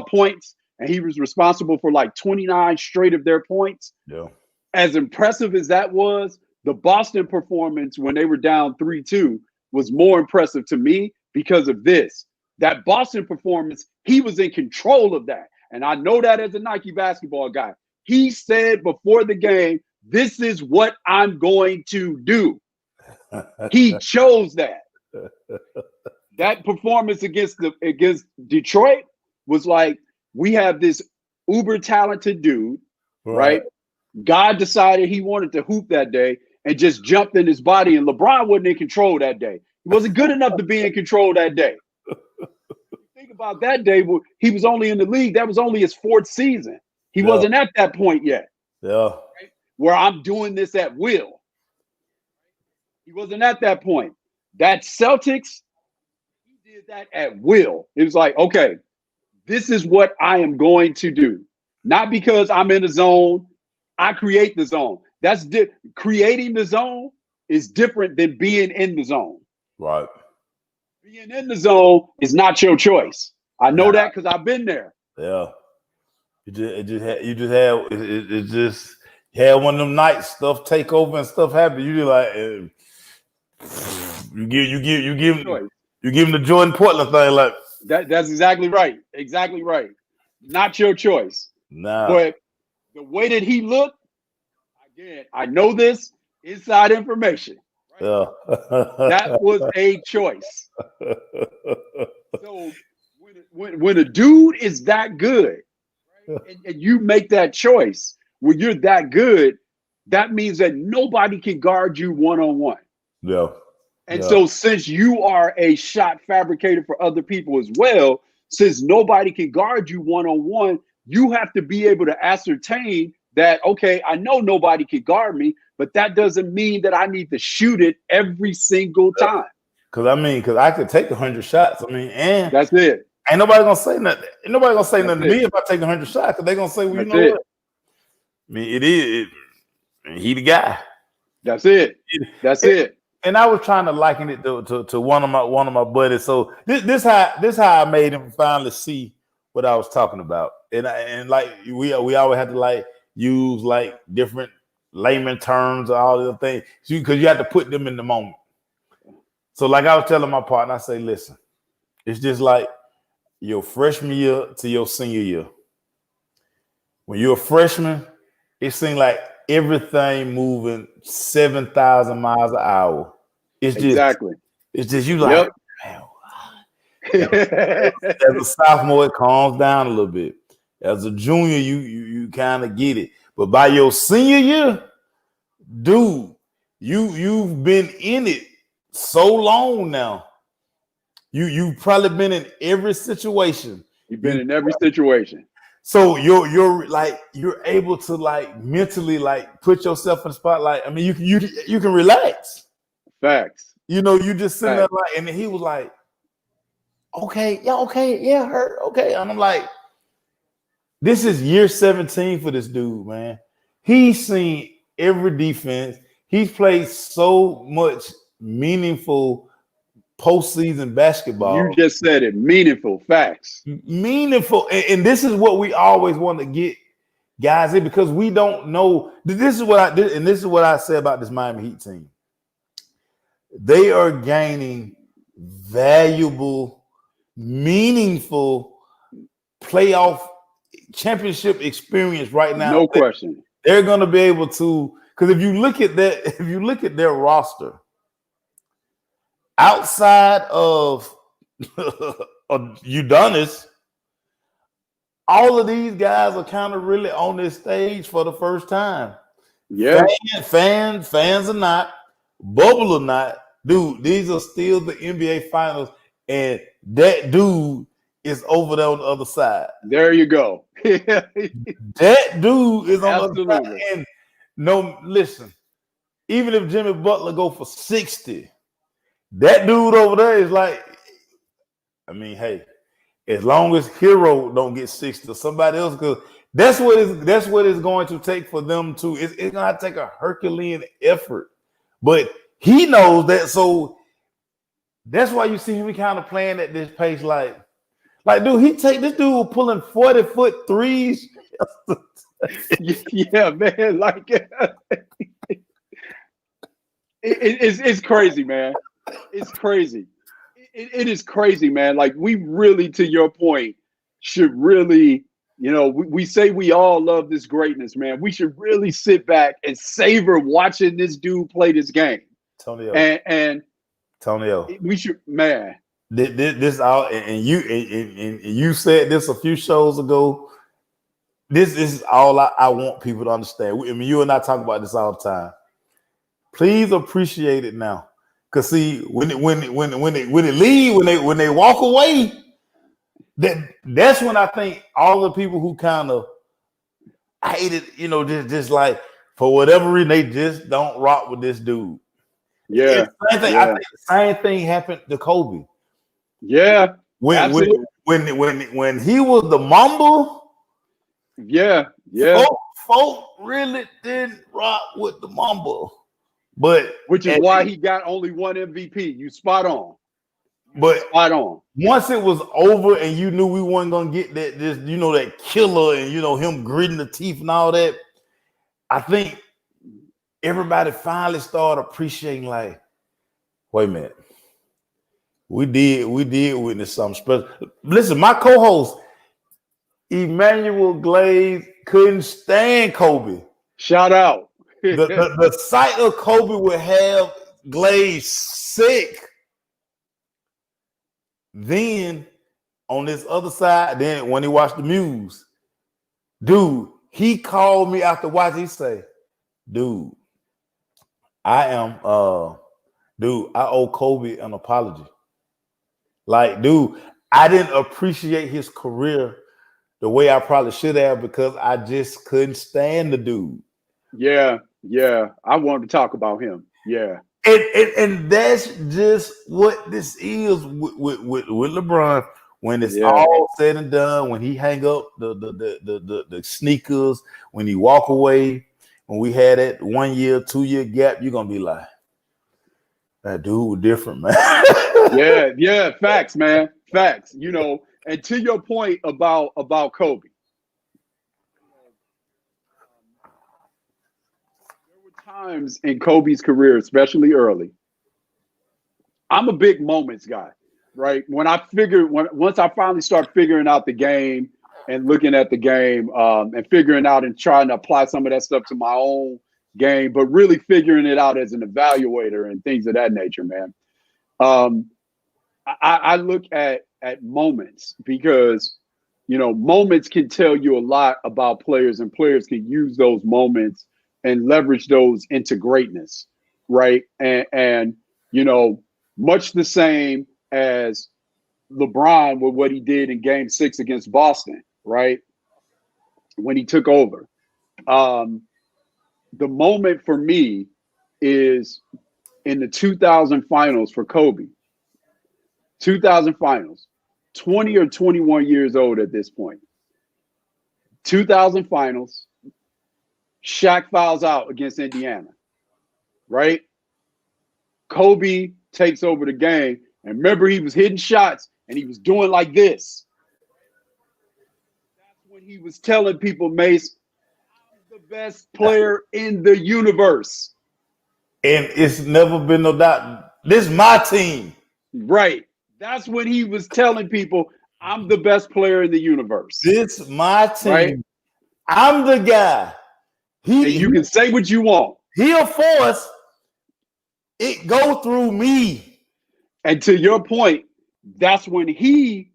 Speaker 2: points, and he was responsible for like 29 straight of their points?
Speaker 1: Yeah.
Speaker 2: As impressive as that was, the Boston performance when they were down 3-2 was more impressive to me because of this. That Boston performance, he was in control of that. And I know that as a Nike basketball guy. He said before the game, this is what I'm going to do. He chose that. That performance against Detroit was like, we have this uber talented dude, right? God decided he wanted to hoop that day and just jumped in his body, and LeBron wasn't in control that day. He wasn't good enough to be in control that day. Think about that day. He was only in the league. That was only his 4th season. He wasn't at that point yet.
Speaker 1: Yeah.
Speaker 2: Right? Where I'm doing this at will. He wasn't at that point. That Celtics, he did that at will. It was like, okay, this is what I am going to do. Not because I'm in the zone. I create the zone. That's creating the zone is different than being in the zone.
Speaker 1: Right.
Speaker 2: Being in the zone is not your choice. I know that because I've been there.
Speaker 1: Yeah. You just had one of them nights, stuff take over and stuff happen. You just like you give him the Jordan Portland thing like
Speaker 2: that's exactly right. Exactly right. Not your choice.
Speaker 1: Nah.
Speaker 2: But the way that he looked, again, I know this inside information. Right?
Speaker 1: Yeah.
Speaker 2: That was a choice. So when a dude is that good, right, and you make that choice, when you're that good, that means that nobody can guard you one-on-one.
Speaker 1: Yeah.
Speaker 2: And so since you are a shot fabricator for other people as well, since nobody can guard you one-on-one, you have to be able to ascertain that, okay, I know nobody can guard me, but that doesn't mean that I need to shoot it every single time.
Speaker 1: Because I could take 100 shots. And
Speaker 2: that's it.
Speaker 1: Ain't nobody gonna say nothing. Ain't nobody gonna say nothing to me if I take 100 shots, because they're gonna say, well, you know what? I mean, he the guy.
Speaker 2: That's it. That's it.
Speaker 1: And I was trying to liken it to one of my buddies. So this how I made him finally see what I was talking about. And like we always had to like use like different layman terms, all the things, because you have to put them in the moment. So, like I was telling my partner, I say, listen, it's just like your freshman year to your senior year. When you're a freshman, it seems like everything moving 7,000 miles an hour. It's just you like,
Speaker 2: Yep.
Speaker 1: as a sophomore, it calms down a little bit. As a junior, you kind of get it. But by your senior year, dude, you've been in it so long now. You've probably been in every situation.
Speaker 2: You've been in every situation.
Speaker 1: So you're able to like mentally like put yourself in the spotlight. I mean, you can relax.
Speaker 2: Facts.
Speaker 1: You know, you just sitting there like, and he was like, okay, yeah, hurt, okay. And I'm like, this is year 17 for this dude, man. He's seen every defense. He's played so much meaningful postseason basketball.
Speaker 2: You just said it. Meaningful. Facts.
Speaker 1: Meaningful. And this is what we always want to get guys in, because we don't know. This is what I say about this Miami Heat team. They are gaining valuable, meaningful playoff championship experience right now.
Speaker 2: No question.
Speaker 1: They're going to be able to, because if you look at their roster, outside of Udonis, all of these guys are kind of really on this stage for the first time.
Speaker 2: Yeah,
Speaker 1: fans or not, bubble or not, dude, these are still the NBA Finals, and that dude is over there on the other side.
Speaker 2: There you go.
Speaker 1: That dude is on
Speaker 2: Absolutely.
Speaker 1: the other side. And no, listen, even if Jimmy Butler go for 60, that dude over there is like, I mean, hey, as long as Hero don't get 60 or somebody else, because that's what it's going to take for them to. It's going to take a Herculean effort, but he knows that. So that's why you see him kind of playing at this pace, like dude, this dude pulling 40-foot threes.
Speaker 2: Yeah, man, like it's crazy, man. It's crazy. It is crazy, man. Like, we really, to your point, should really, we say we all love this greatness, man. We should really sit back and savor watching this dude play this game.
Speaker 1: Tonio.
Speaker 2: And
Speaker 1: Tonio.
Speaker 2: We should, man.
Speaker 1: This out, and you said this a few shows ago. This is all I want people to understand. I mean, you and I talk about this all the time. Please appreciate it now. Cause see, when they leave, when they walk away, that's when I think all the people who kind of hate it, just like for whatever reason they just don't rock with this dude.
Speaker 2: Yeah,
Speaker 1: I think the same thing happened to Kobe.
Speaker 2: Yeah,
Speaker 1: when he was the Mamba.
Speaker 2: Yeah.
Speaker 1: Folk really didn't rock with the Mamba. But
Speaker 2: which is why he got only one MVP. You spot on.
Speaker 1: But
Speaker 2: spot on.
Speaker 1: Once it was over and you knew we weren't gonna get that killer and him gritting the teeth and all that, I think everybody finally started appreciating, like, wait a minute. We did witness something special. Listen, my co-host Emmanuel Glaze couldn't stand Kobe.
Speaker 2: Shout out.
Speaker 1: The sight of Kobe would have Glaze sick. Then on this other side, then when he watched the Muse, dude, he called me after watching. He say, dude, I owe Kobe an apology. Like, dude, I didn't appreciate his career the way I probably should have because I just couldn't stand the dude.
Speaker 2: Yeah. I wanted to talk about him. Yeah.
Speaker 1: And that's just what this is with LeBron. When it's all said and done, when he hang up the sneakers, when he walk away, when we had that 1 year, 2 year gap, you're gonna be like, that dude was different, man.
Speaker 2: Yeah, facts, man. Facts. And to your point about Kobe. times in Kobe's career, especially early, I'm a big moments guy, right? Once I finally start figuring out the game and looking at the game and figuring out and trying to apply some of that stuff to my own game, but really figuring it out as an evaluator and things of that nature, man. I look at moments because, moments can tell you a lot about players, and players can use those moments and leverage those into greatness, right? And much the same as LeBron with what he did in Game 6 against Boston, right? When he took over. The moment for me is in the 2000 finals for Kobe. 2000 finals, 20 or 21 years old at this point. 2000 finals, Shaq fouls out against Indiana, right? Kobe takes over the game. And remember, he was hitting shots and he was doing like this. That's when he was telling people, Mace, I'm the best player in the universe.
Speaker 1: And it's never been no doubt. This is my team.
Speaker 2: Right. That's when he was telling people, I'm the best player in the universe.
Speaker 1: This is my team.
Speaker 2: Right?
Speaker 1: I'm the guy.
Speaker 2: And you can say what you want.
Speaker 1: He'll force it go through me.
Speaker 2: And to your point, that's when the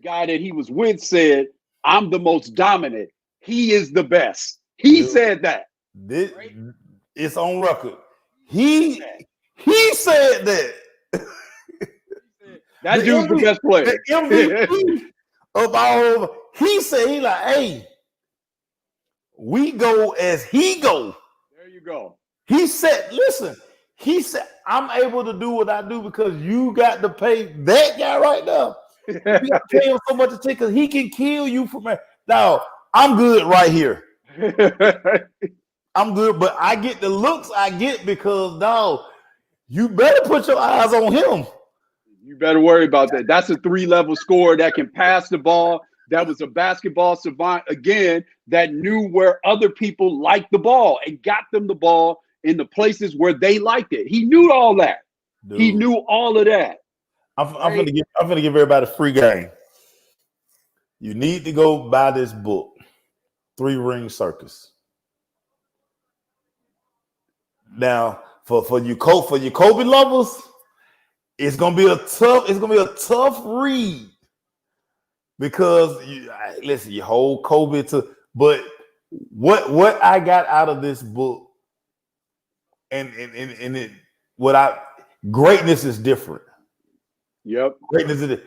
Speaker 2: guy that he was with, said, I'm the most dominant. He is the best. He said that.
Speaker 1: Right? It's on record. He said that.
Speaker 2: That dude's the best player.
Speaker 1: The MVP of all. He said, he like, hey, we go as he go.
Speaker 2: There you go.
Speaker 1: He said, listen, he said, I'm able to do what I do because you got to pay that guy right now. You got to pay him so much to take because he can kill you from there. Now, I'm good right here. I'm good, but I get the looks I get because, now, you better put your eyes on him.
Speaker 2: You better worry about that. That's a 3-level scorer that can pass the ball. That was a basketball savant, again, that knew where other people liked the ball and got them the ball in the places where they liked it. He knew all that. Dude. He knew all of that.
Speaker 1: I'm gonna give everybody a free game. You need to go buy this book, 3 Ring Circus. Now, for you Kobe lovers, it's gonna be a tough read because you hold Kobe to. But what I got out of this book, greatness is different.
Speaker 2: Yep,
Speaker 1: greatness is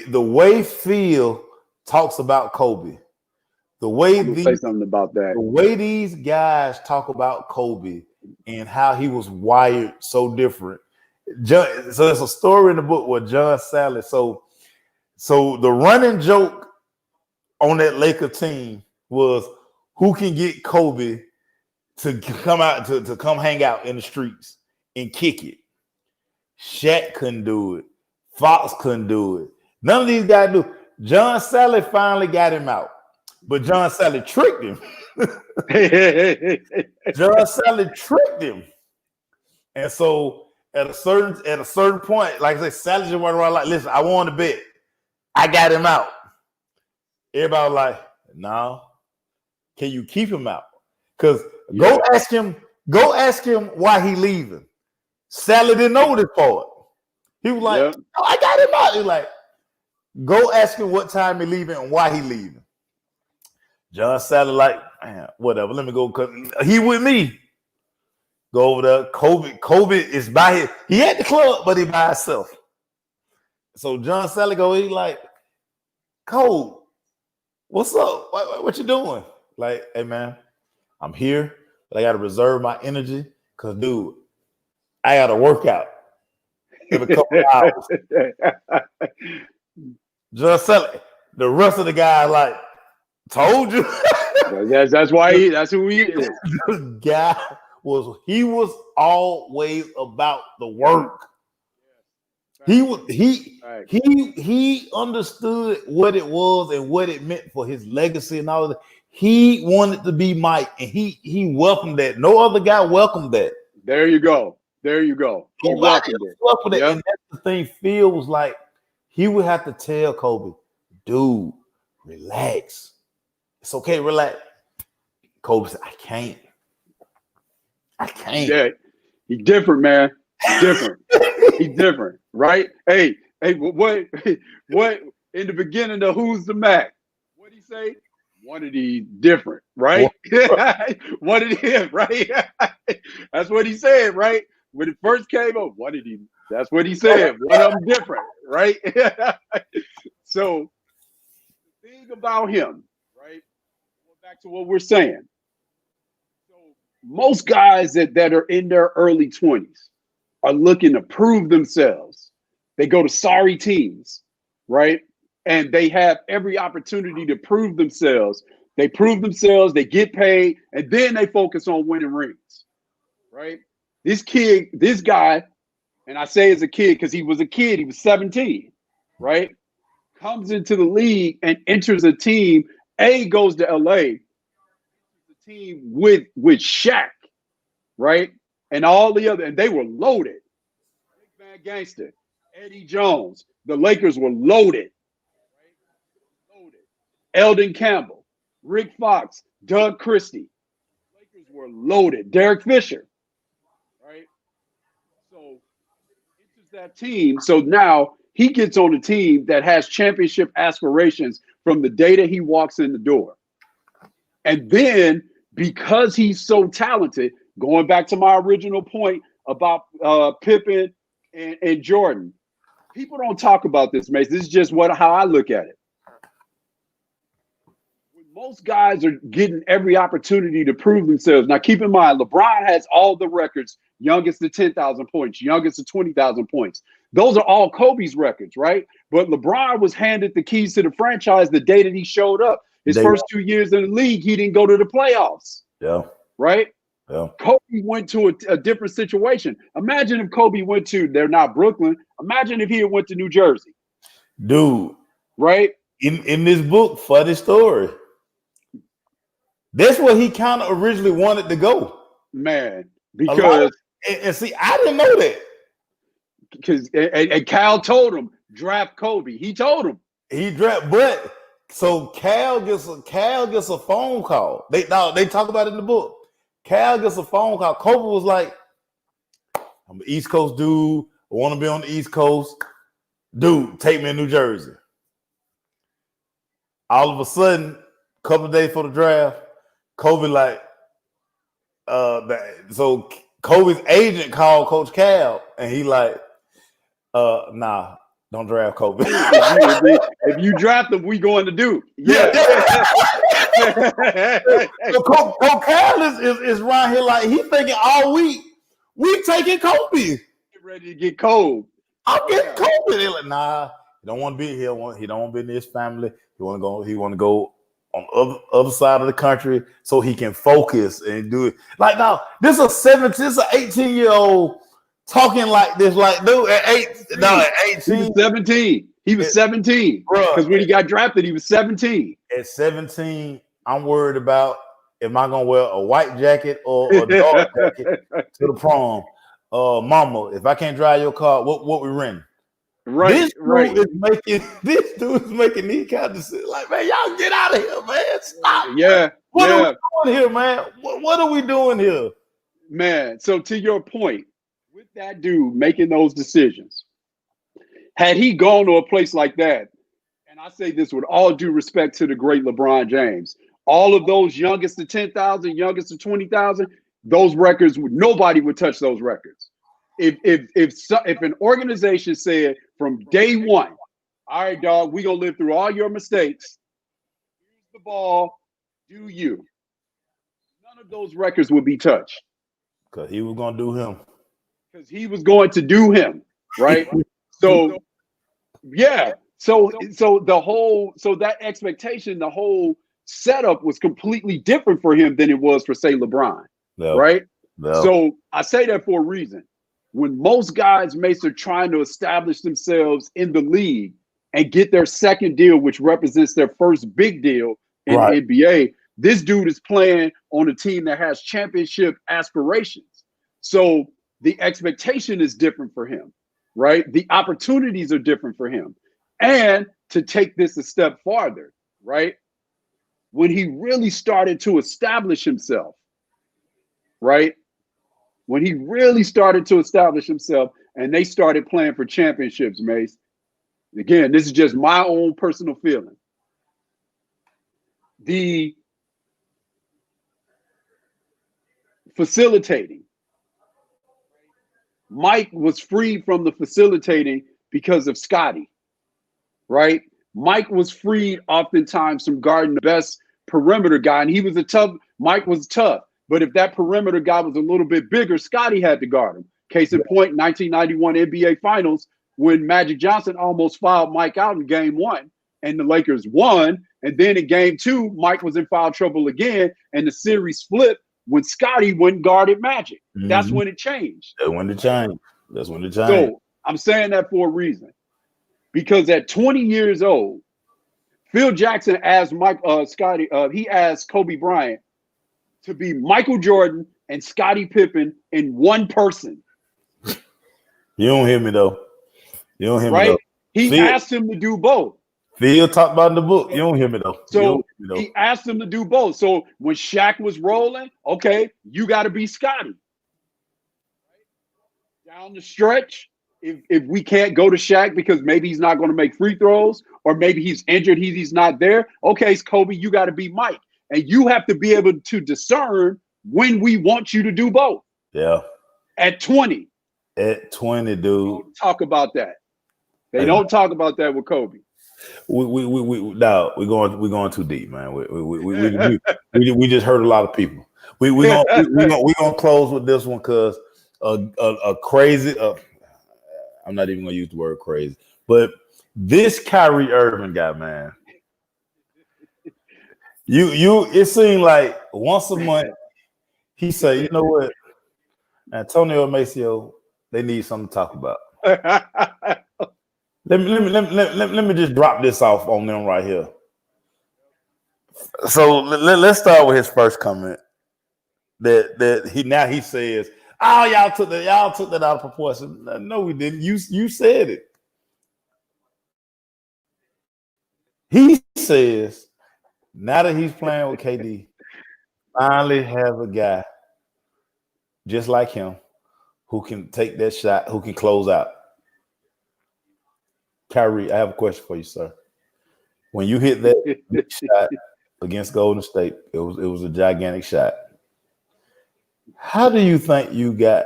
Speaker 1: the way Phil talks about Kobe. The way
Speaker 2: say something about that.
Speaker 1: The way these guys talk about Kobe and how he was wired so different. So there's a story in the book where John Sally. So the running joke on that Laker team was who can get Kobe to come out to come hang out in the streets and kick it. Shaq couldn't do it. Fox couldn't do it. None of these guys do. John Sally finally got him out, but John Sally tricked him. John Sally tricked him, and so. At a certain point, like I say, Sally just went around like, listen, I won the bet. I got him out. Everybody was like, no. Can you keep him out? Because go ask him why he leaving. Sally didn't know this part. He was like, oh, I got him out. He was like, go ask him what time he leaving and why he leaving. John Sally like, man, whatever. Let me go. He with me. Go over there. Kobe is by he at the club, but he by himself. So John Sally he like, Cole, what's up? What you doing? Like, hey man, I'm here, but I gotta reserve my energy because, dude, I gotta work out every couple hours. John Sally, the rest of the guys like, told you.
Speaker 2: That's why that's who he is.
Speaker 1: The guy was always about the work. He understood what it was and what it meant for his legacy and all of that. He wanted to be Mike, and he welcomed that. No other guy welcomed that.
Speaker 2: There you go. He welcomed it.
Speaker 1: Yep. And that's the thing. Phil was like, he would have to tell Kobe, dude, relax. It's okay, relax. Kobe said, I can't.
Speaker 2: Yeah, he's different, man. He's different, right? Hey, what in the beginning of Who's the Mac? What'd he say? One of these different, right? One of them, right? That's what he said, right? When it first came up, one of these, that's what he said. One of them different, right? So the thing about him, right? Going back to what we're saying. So most guys that are in their early 20s are looking to prove themselves. They go to sorry teams, right? And they have every opportunity to prove themselves. They prove themselves, they get paid, and then they focus on winning rings, right? This guy, and I say as a kid because he was a kid, he was 17, right? Comes into the league and enters a team, goes to LA, the team with Shaq, right? And all the other, and they were loaded. Big Man Gangster, Eddie Jones, the Lakers were loaded. Eldon Campbell, Rick Fox, Doug Christie. Lakers were loaded. Derek Fisher, right? So enters that team. So now he gets on a team that has championship aspirations from the day that he walks in the door. And then because he's so talented, going back to my original point about Pippen and Jordan, people don't talk about this, Mace. This is just how I look at it. Most guys are getting every opportunity to prove themselves. Now, keep in mind, LeBron has all the records, youngest to 10,000 points, youngest to 20,000 points. Those are all Kobe's records, right? But LeBron was handed the keys to the franchise the day that he showed up. His first 2 years in the league, he didn't go to the playoffs.
Speaker 1: Yeah.
Speaker 2: Right?
Speaker 1: Yeah.
Speaker 2: Kobe went to a different situation. Imagine if Kobe went to, they're not Brooklyn. Imagine if he had went to New Jersey.
Speaker 1: Dude.
Speaker 2: Right?
Speaker 1: In this book, funny story. That's where he kind of originally wanted to go.
Speaker 2: Man, because
Speaker 1: and see, I didn't know that.
Speaker 2: Because and Cal told him, draft Kobe. He told him.
Speaker 1: But so Cal gets a phone call. They talk about it in the book. Cal gets a phone call. Kobe was like, I'm an East Coast dude. I want to be on the East Coast. Dude, take me to New Jersey. All of a sudden, a couple of days before the draft, Kobe so Kobe's agent called Coach Cal, and he like, nah, don't draft Kobe.
Speaker 2: If you draft him, we going to Duke. Yeah.
Speaker 1: So Coach Cal is around here like he thinking all week we taking Kobe.
Speaker 2: Get ready to get cold.
Speaker 1: I'm getting Kobe. They're like, nah, he don't want to be here. He don't want to be near his family. He want to go on other side of the country so he can focus and do it. Like now, this is an 18-year-old talking like this, like dude at 18.
Speaker 2: He was 17. He was 17. Because when he got drafted, he was 17.
Speaker 1: At 17, I'm worried about am I gonna wear a white jacket or a dark jacket to the prom? Mama, if I can't drive your car, what we renting?
Speaker 2: Right,
Speaker 1: This dude is making these kind of decisions. Like, man, y'all get out of here, man. Stop.
Speaker 2: Yeah.
Speaker 1: What are we doing here, man? What are we doing here?
Speaker 2: Man, so to your point, with that dude making those decisions, had he gone to a place like that, and I say this with all due respect to the great LeBron James, all of those youngest to 10,000, youngest to 20,000, those records, nobody would touch those records. If an organization said from day one, all right, dog, we're going to live through all your mistakes. Here's the ball. Do you? None of those records would be touched.
Speaker 1: Because he was going to do him.
Speaker 2: Because he was going to do him, right? So, yeah. So that expectation, the whole setup was completely different for him than it was for, say, LeBron, right? No. So I say that for a reason. when most guys, Mace, are trying to establish themselves in the league and get their second deal, which represents their first big deal in the NBA, this dude is playing on a team that has championship aspirations. So the expectation is different for him, right? The opportunities are different for him. And to take this a step farther, right? When he really started to establish himself, right? When he really started to establish himself and they started playing for championships, Mace. Again, this is just my own personal feeling. The facilitating. Mike was freed from the facilitating because of Scottie, right? Mike was freed oftentimes from guarding the best perimeter guy, and he was Mike was tough. But if that perimeter guy was a little bit bigger, Scottie had to guard him. Case in point, 1991 NBA Finals, when Magic Johnson almost fouled Mike out in game 1, and the Lakers won. And then in game 2, Mike was in foul trouble again, and the series flipped when Scottie went and guarded Magic. That's when it changed.
Speaker 1: That's when it changed.
Speaker 2: So I'm saying that for a reason. Because at 20 years old, Phil Jackson asked he asked Kobe Bryant to be Michael Jordan and Scottie Pippen in one person.
Speaker 1: You don't hear me though. He
Speaker 2: asked him to do both.
Speaker 1: Phil talked about in the book. You don't hear me though.
Speaker 2: So he asked him to do both. So when Shaq was rolling, okay, you got to be Scottie. Down the stretch, if we can't go to Shaq because maybe he's not going to make free throws or maybe he's injured, he's not there. Okay, Kobe, you got to be Mike. And you have to be able to discern when we want you to do both.
Speaker 1: Yeah.
Speaker 2: At 20.
Speaker 1: At 20, dude.
Speaker 2: Don't talk about that. They don't talk about that with Kobe.
Speaker 1: We're going too deep, man. We just hurt a lot of people. We're gonna close with this one because a crazy. I'm not even gonna use the word crazy, but this Kyrie Irving guy, man. It seemed like once a month he say, you know what, Antonio Maceo, they need something to talk about. Let me just drop this off on them right here. So let's start with his first comment. That he says, "Oh, y'all took that out of proportion." No, we didn't. You said it. He says, now that he's playing with KD, finally have a guy just like him who can take that shot, who can close out. Kyrie, I have a question for you, sir. When you hit that shot against Golden State, it was a gigantic shot. How do you think you got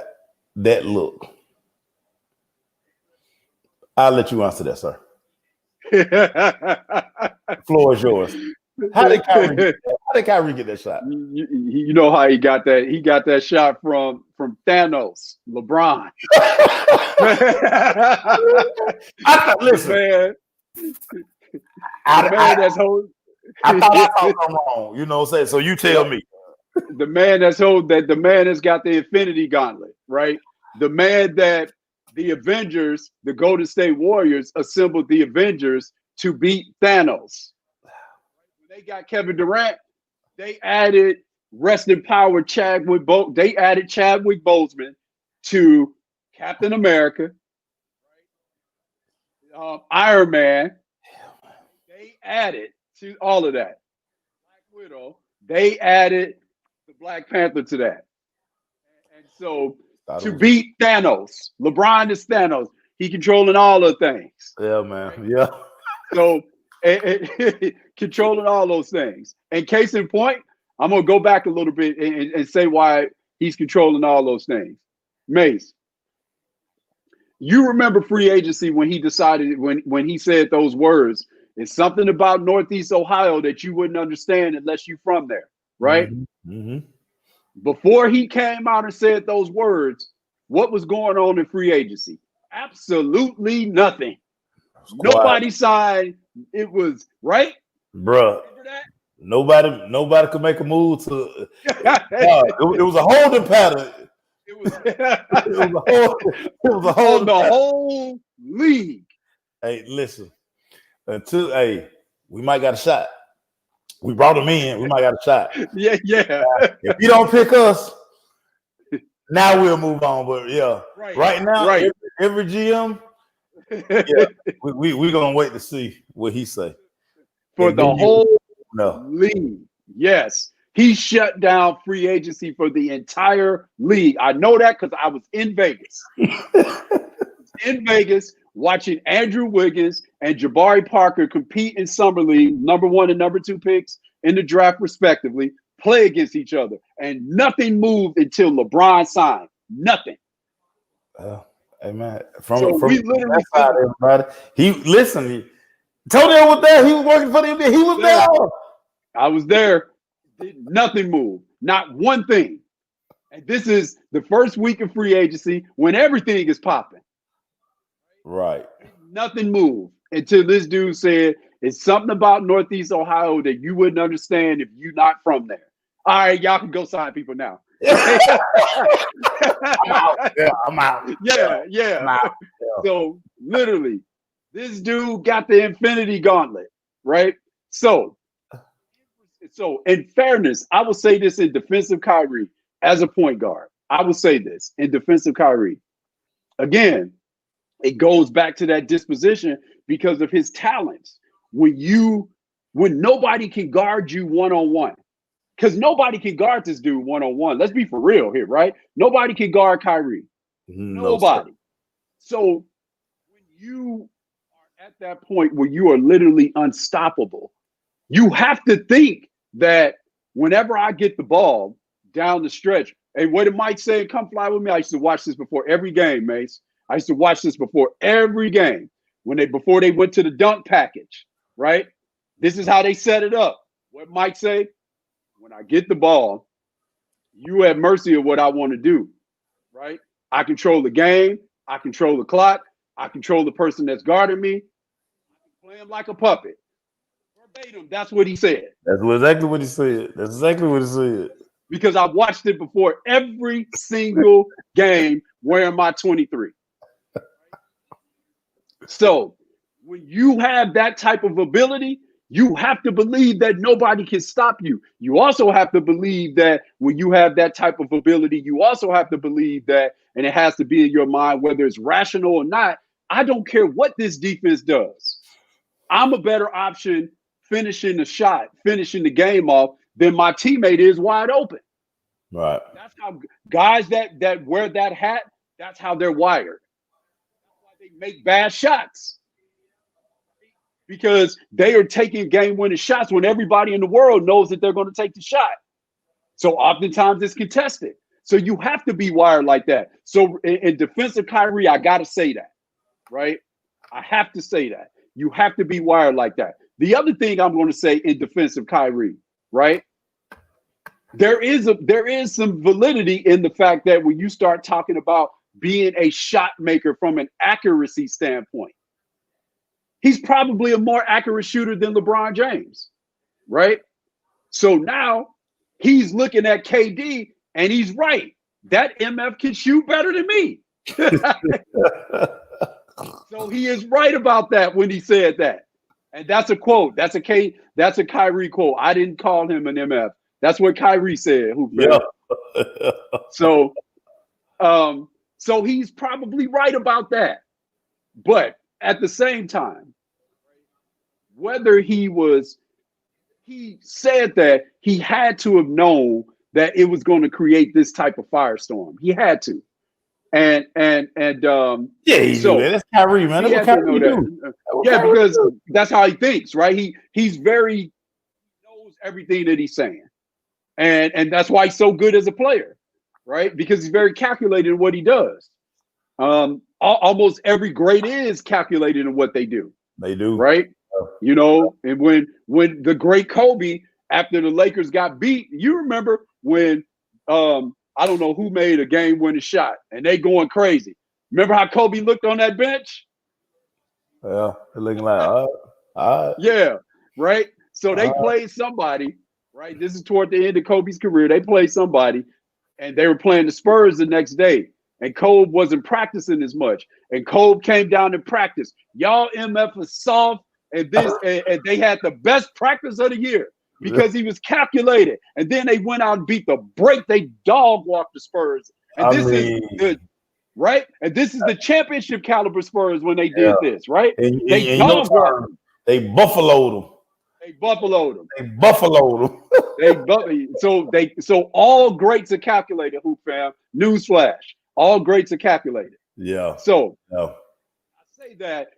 Speaker 1: that look? I'll let you answer that, sir. The floor is yours. How did Kyrie get that shot?
Speaker 2: You know how he got that? He got that shot from Thanos, LeBron.
Speaker 1: Listen, I thought I thought I'm wrong. You know what I'm saying? So you tell me.
Speaker 2: The man has got the Infinity Gauntlet, right? The man that the Avengers, the Golden State Warriors, assembled the Avengers to beat Thanos. When they got Kevin Durant, they added rest in power Chadwick Boseman to Captain America, Iron Man. They added to all of that. Black Widow. They added the Black Panther to that. And so to beat Thanos, LeBron is Thanos. He controlling all the things.
Speaker 1: Yeah, man. Yeah.
Speaker 2: So controlling all those things. And case in point, I'm going to go back a little bit and say why he's controlling all those things. Mace, you remember free agency when he decided, when he said those words, it's something about Northeast Ohio that you wouldn't understand unless you're from there, right?
Speaker 1: Mm-hmm. Mm-hmm.
Speaker 2: Before he came out and said those words, what was going on in free agency? Absolutely nothing. Nobody signed. It was right,
Speaker 1: bruh. Nobody could make a move to. It was a holding pattern.
Speaker 2: It was,
Speaker 1: it was a whole
Speaker 2: on the whole league.
Speaker 1: Hey, listen. We might got a shot. We brought him in. We might got a shot.
Speaker 2: Yeah.
Speaker 1: If you don't pick us, now we'll move on. But yeah, right now, every GM, we're gonna wait to see what he say
Speaker 2: for the whole league. Yes, he shut down free agency for the entire league. I know that because I was in Vegas. Watching Andrew Wiggins and Jabari Parker compete in Summer League, number 1 and number 2 picks in the draft, respectively, play against each other. And nothing moved until LeBron signed. Nothing.
Speaker 1: Hey, man.
Speaker 2: We literally
Speaker 1: side, everybody. Tonio was there. He was working for the NBA. He was there.
Speaker 2: I was there. Nothing moved. Not one thing. And this is the first week of free agency when everything is popping.
Speaker 1: Right.
Speaker 2: Nothing moved until this dude said it's something about Northeast Ohio that you wouldn't understand if you're not from there. All right, y'all can go sign people now.
Speaker 1: I'm out. I'm out.
Speaker 2: Yeah. I'm out. So literally, this dude got the Infinity Gauntlet, right? So in fairness, I will say this in defense of Kyrie as a point guard. I will say this in defense of Kyrie. Again, it goes back to that disposition because of his talents. When nobody can guard you one-on-one, because nobody can guard this dude one-on-one. Let's be for real here, right? Nobody can guard Kyrie. Nobody. So when you are at that point where you are literally unstoppable, you have to think that whenever I get the ball down the stretch, hey, what did Mike say? Come fly with me. I used to watch this before every game, Mace. I used to watch this before every game before they went to the dunk package, right? This is how they set it up. What Mike say? When I get the ball, you have mercy of what I want to do, right? I control the game. I control the clock. I control the person that's guarding me. I can play him like a puppet. Verbatim, that's what he said.
Speaker 1: That's exactly what he said.
Speaker 2: Because I've watched it before every single game wearing my 23. So when you have that type of ability, you have to believe that nobody can stop you. You also have to believe that when you have that type of ability, you also have to believe that, and it has to be in your mind, whether it's rational or not, I don't care what this defense does. I'm a better option finishing the shot, finishing the game off than my teammate is wide open.
Speaker 1: Right.
Speaker 2: That's how guys that wear that hat, that's how they're wired. That's why they make bad shots. Because they are taking game-winning shots when everybody in the world knows that they're going to take the shot. So oftentimes it's contested. So you have to be wired like that. So in defense of Kyrie, I got to say that, right? I have to say that. You have to be wired like that. The other thing I'm going to say in defense of Kyrie, right? There is some validity in the fact that when you start talking about being a shot maker from an accuracy standpoint, he's probably a more accurate shooter than LeBron James, right? So now he's looking at KD and he's right. That MF can shoot better than me. So he is right about that when he said that. And that's a quote. That's a Kyrie quote. I didn't call him an MF. That's what Kyrie said.
Speaker 1: Yeah.
Speaker 2: So he's probably right about that. But at the same time, whether he said that he had to have known that it was going to create this type of firestorm. He had to. And
Speaker 1: so that's Kyrie, man. That's what Kyrie do.
Speaker 2: Because that's how he thinks, right? He knows everything that he's saying. And that's why he's so good as a player, right? Because he's very calculated in what he does. Almost every great is calculated in what they do.
Speaker 1: They do.
Speaker 2: Right? You know, and when the great Kobe, after the Lakers got beat, you remember when I don't know who made a game-winning shot, and they going crazy. Remember how Kobe looked on that bench?
Speaker 1: Yeah, they're looking like, all right.
Speaker 2: Yeah, right? So they played somebody, right? This is toward the end of Kobe's career. They played somebody, and they were playing the Spurs the next day, and Kobe wasn't practicing as much, and Kobe came down to practice. Y'all MF is soft, and and they had the best practice of the year because he was calculated. And then they went out and beat the break. They dog walked the Spurs, and this is the right. And this is the championship caliber Spurs when they did this, right? They dog walked them.
Speaker 1: They buffaloed them.
Speaker 2: They buffaloed them.
Speaker 1: They buffaloed them.
Speaker 2: So all greats are calculated, Hoop Fam. Newsflash. All greats are calculated.
Speaker 1: Yeah.
Speaker 2: So
Speaker 1: yeah.
Speaker 2: I say that.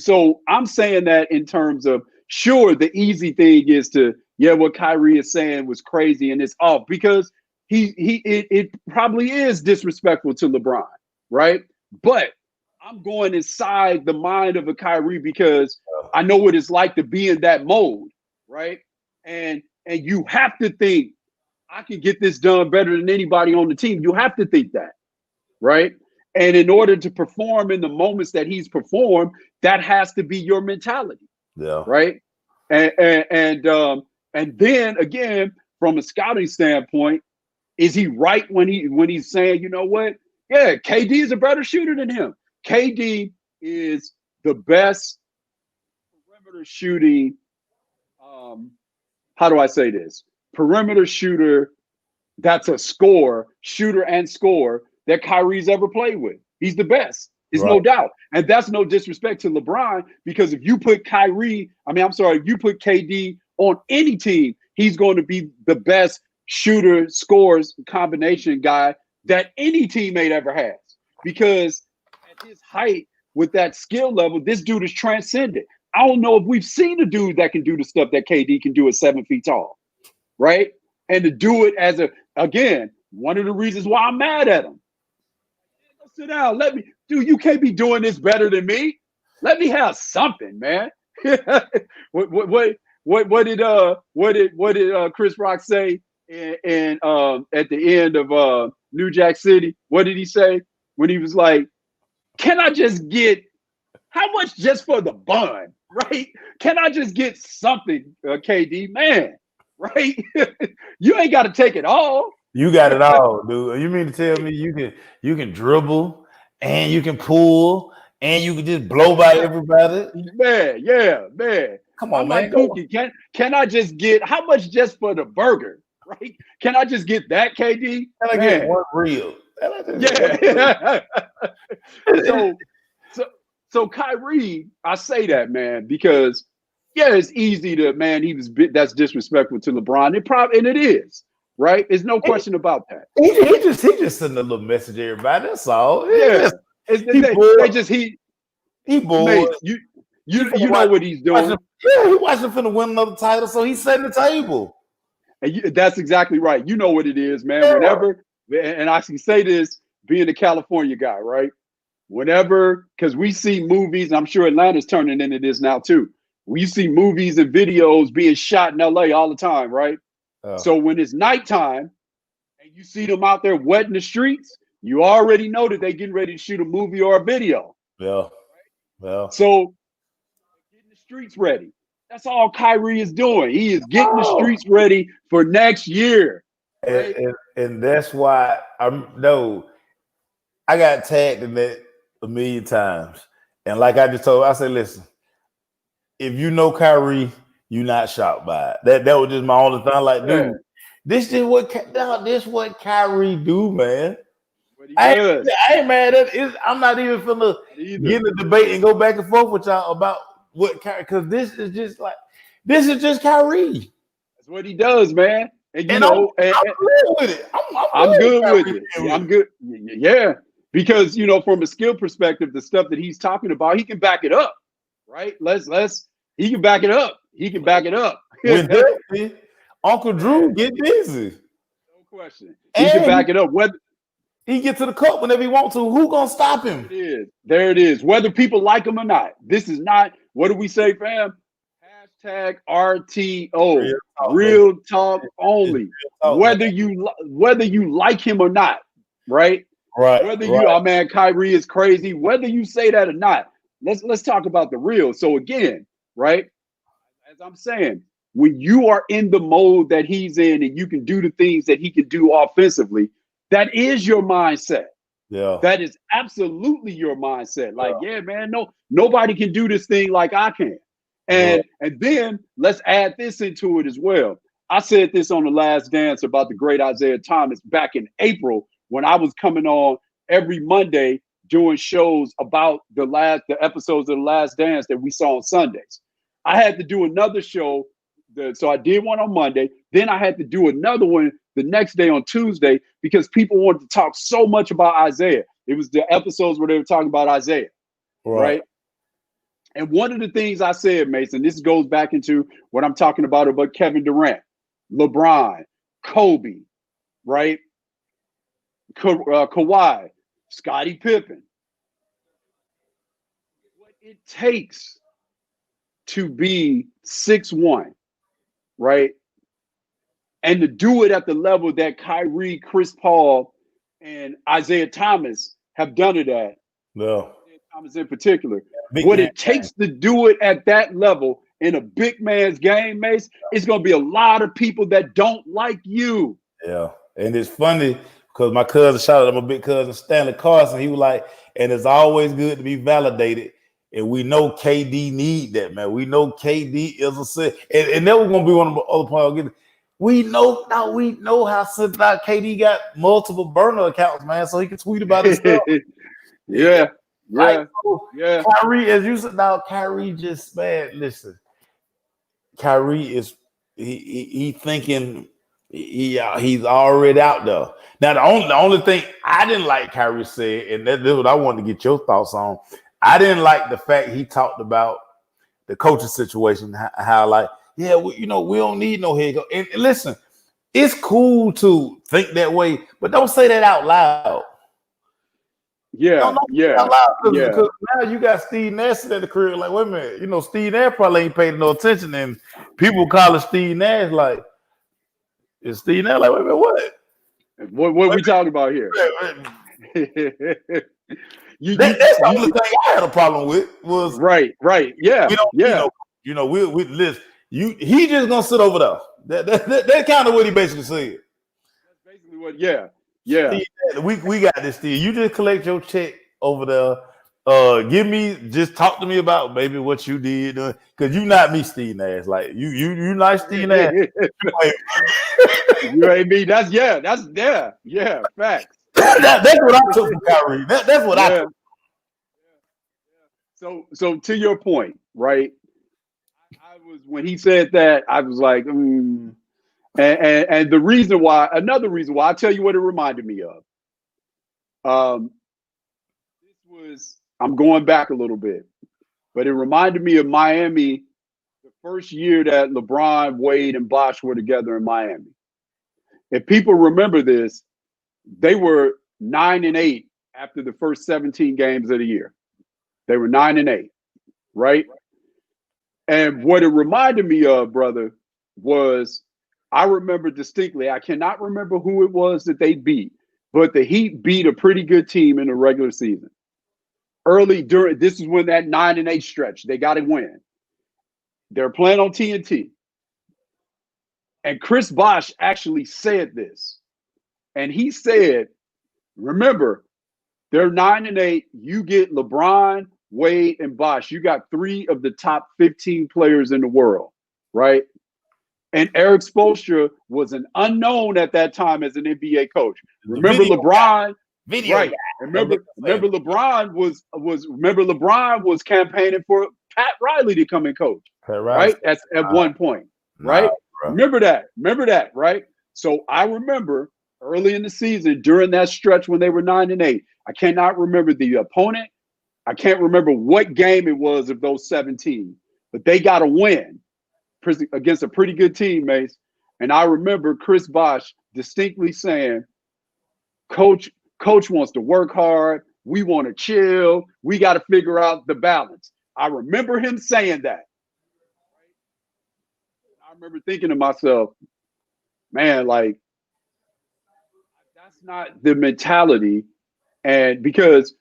Speaker 2: So I'm saying that in terms of, sure, the easy thing is to, what Kyrie is saying was crazy and it's off because it probably is disrespectful to LeBron, right? But I'm going inside the mind of a Kyrie because I know what it's like to be in that mode, right? And you have to think, I can get this done better than anybody on the team. You have to think that, right? And in order to perform in the moments that he's performed, that has to be your mentality, right? And then again, from a scouting standpoint, is he right when he's saying, you know what? Yeah, KD is a better shooter than him. KD is the best perimeter shooting. How do I say this? Perimeter shooter that's a shooter and scorer that Kyrie's ever played with. He's the best. There's no doubt. And that's no disrespect to LeBron because if you put you put KD on any team, he's going to be the best shooter, scores, combination guy that any teammate ever has. Because at his height, with that skill level, this dude is transcendent. I don't know if we've seen a dude that can do the stuff that KD can do at 7 feet tall, right? And to do it as again, one of the reasons why I'm mad at him. Go sit down. You can't be doing this better than me. Let me have something, man. What did Chris Rock say in at the end of New Jack City? What did he say when he was like, can I just get how much just for the bun, right? Can I just get something, KD, man, right? You ain't got to take it all.
Speaker 1: You got it all, dude. You mean to tell me you can dribble and you can pull and you can just blow by everybody?
Speaker 2: Man.
Speaker 1: Come on, man.
Speaker 2: Like, can I just get how much just for the burger, right? Can I just get that, KD?
Speaker 1: Can I get one real?
Speaker 2: Yeah. So Kyrie, I say that, man, because it's easy to, man, that's disrespectful to LeBron. And it is, right? There's no question about that.
Speaker 1: He just sending a little message to everybody. That's all.
Speaker 2: Yeah.
Speaker 1: He bored.
Speaker 2: You know what he's doing.
Speaker 1: He watching finna win another title, so he's setting the table.
Speaker 2: And that's exactly right. You know what it is, man. Yeah. Whenever, and I can say this being a California guy, right? Whenever, because we see movies, and I'm sure Atlanta's turning into this now too. We see movies and videos being shot in LA all the time, right? So when it's nighttime and you see them out there wetting the streets, you already know that they're getting ready to shoot a movie or a video.
Speaker 1: Yeah. Well.
Speaker 2: So getting the streets ready. That's all Kyrie is doing. He is getting the streets ready for next year. Right?
Speaker 1: And that's why I got tagged in that a million times. And like I just told, I said, listen, if you know Kyrie, you're not shocked by it. That was just my only thing. Like, dude, this is what Kyrie do, man. I ain't mad at it. I'm not even finna get in a debate and go back and forth with y'all about what Kyrie, because this is just Kyrie.
Speaker 2: That's what he does, man. And I'm
Speaker 1: good with it.
Speaker 2: I'm good with it. I'm good. Yeah. Because from a skill perspective, the stuff that he's talking about, he can back it up, right? He can back it up. He can back it up.
Speaker 1: When Uncle Drew get busy.
Speaker 2: No question. He can back it up. Whether
Speaker 1: he get to the cup whenever he wants to, who gonna stop him?
Speaker 2: There it is. Whether people like him or not. This is not, what do we say, fam? Hashtag RTO. Real talk only. Whether you like him or not, right?
Speaker 1: Right.
Speaker 2: Man, Kyrie is crazy. Whether you say that or not, let's talk about the real. So again, right? As I'm saying, when you are in the mode that he's in and you can do the things that he can do offensively, that is your mindset.
Speaker 1: Yeah.
Speaker 2: That is absolutely your mindset. Like, yeah, man, nobody can do this thing like I can. And then let's add this into it as well. I said this on The Last Dance about the great Isaiah Thomas back in April when I was coming on every Monday doing shows about the episodes of The Last Dance that we saw on Sundays. I had to do another show. So I did one on Monday. Then I had to do another one the next day on Tuesday because people wanted to talk so much about Isaiah. It was the episodes where they were talking about Isaiah, right? And one of the things I said, Mason, this goes back into what I'm talking about Kevin Durant, LeBron, Kobe, right? Kawhi, Scottie Pippen. What it takes to be 6'1", right? And to do it at the level that Kyrie, Chris Paul, and Isaiah Thomas have done it at.
Speaker 1: No.
Speaker 2: Thomas in particular. What it takes to do it at that level in a big man's game, Mace, it's going to be a lot of people that don't like you.
Speaker 1: Yeah. And it's funny because my cousin, shout out to my big cousin, Stanley Carson, he was like, and it's always good to be validated. And we know KD need that, man. We know KD is a set. And that was going to be one of the other points I'll get. We know how simple KD got multiple burner accounts, man, so he can tweet about his stuff.
Speaker 2: Yeah.
Speaker 1: Kyrie, as you said, now Kyrie just, man, listen. Kyrie is he thinking he's already out there. Now the only thing I didn't like Kyrie said, and this is what I wanted to get your thoughts on. I didn't like the fact he talked about the coaching situation, how like, yeah, we don't need no head coach. And listen, it's cool to think that way, but don't say that out loud.
Speaker 2: Yeah.
Speaker 1: Because now you got Steve Nash at the career. Like, wait a minute, Steve Nash probably ain't paid no attention, and people calling Steve Nash like, is Steve Nash like, wait a minute, what?
Speaker 2: What are we talking about here?
Speaker 1: That's the only thing I had a problem with was
Speaker 2: right. Yeah,
Speaker 1: we listen. He just gonna sit over there. That's kind of what he basically said.
Speaker 2: That's basically what. Yeah.
Speaker 1: Steve, we got this, Steve. You just collect your check over there. Just talk to me about maybe what you did, because you not me, Steve Nash. Like you not Steve Nash.
Speaker 2: You ain't me. That's facts.
Speaker 1: That's what I took from Kyrie. That's what I took.
Speaker 2: So to your point, right? I was when he said that, I was like, And the reason why, another reason why, I'll tell you what it reminded me of. I'm going back a little bit, but it reminded me of Miami, the first year that LeBron, Wade, and Bosh were together in Miami. If people remember this, they were 9-8 after the first 17 games of the year. They were 9-8, right? And what it reminded me of, brother, was I remember distinctly, I cannot remember who it was that they beat, but the Heat beat a pretty good team in the regular season. This is when that 9-8 stretch, they got to win. They're playing on TNT. And Chris Bosh actually said this. And he said, remember, they're 9-8. You get LeBron, Wade, and Bosh. You got 3 of the top 15 players in the world, right? And Eric Spoelstra was an unknown at that time as an NBA coach. Remember LeBron? Right. Remember LeBron was campaigning for Pat Riley to come and coach. Right? At one point. Right? Remember that, right? So I remember early in the season during that stretch when they were 9-8. I cannot remember the opponent. I can't remember what game it was of those 17, but they got a win against a pretty good team, Mace. And I remember Chris Bosh distinctly saying, Coach wants to work hard. We want to chill. We got to figure out the balance. I remember him saying that. I remember thinking to myself, man, like, that's not the mentality. And because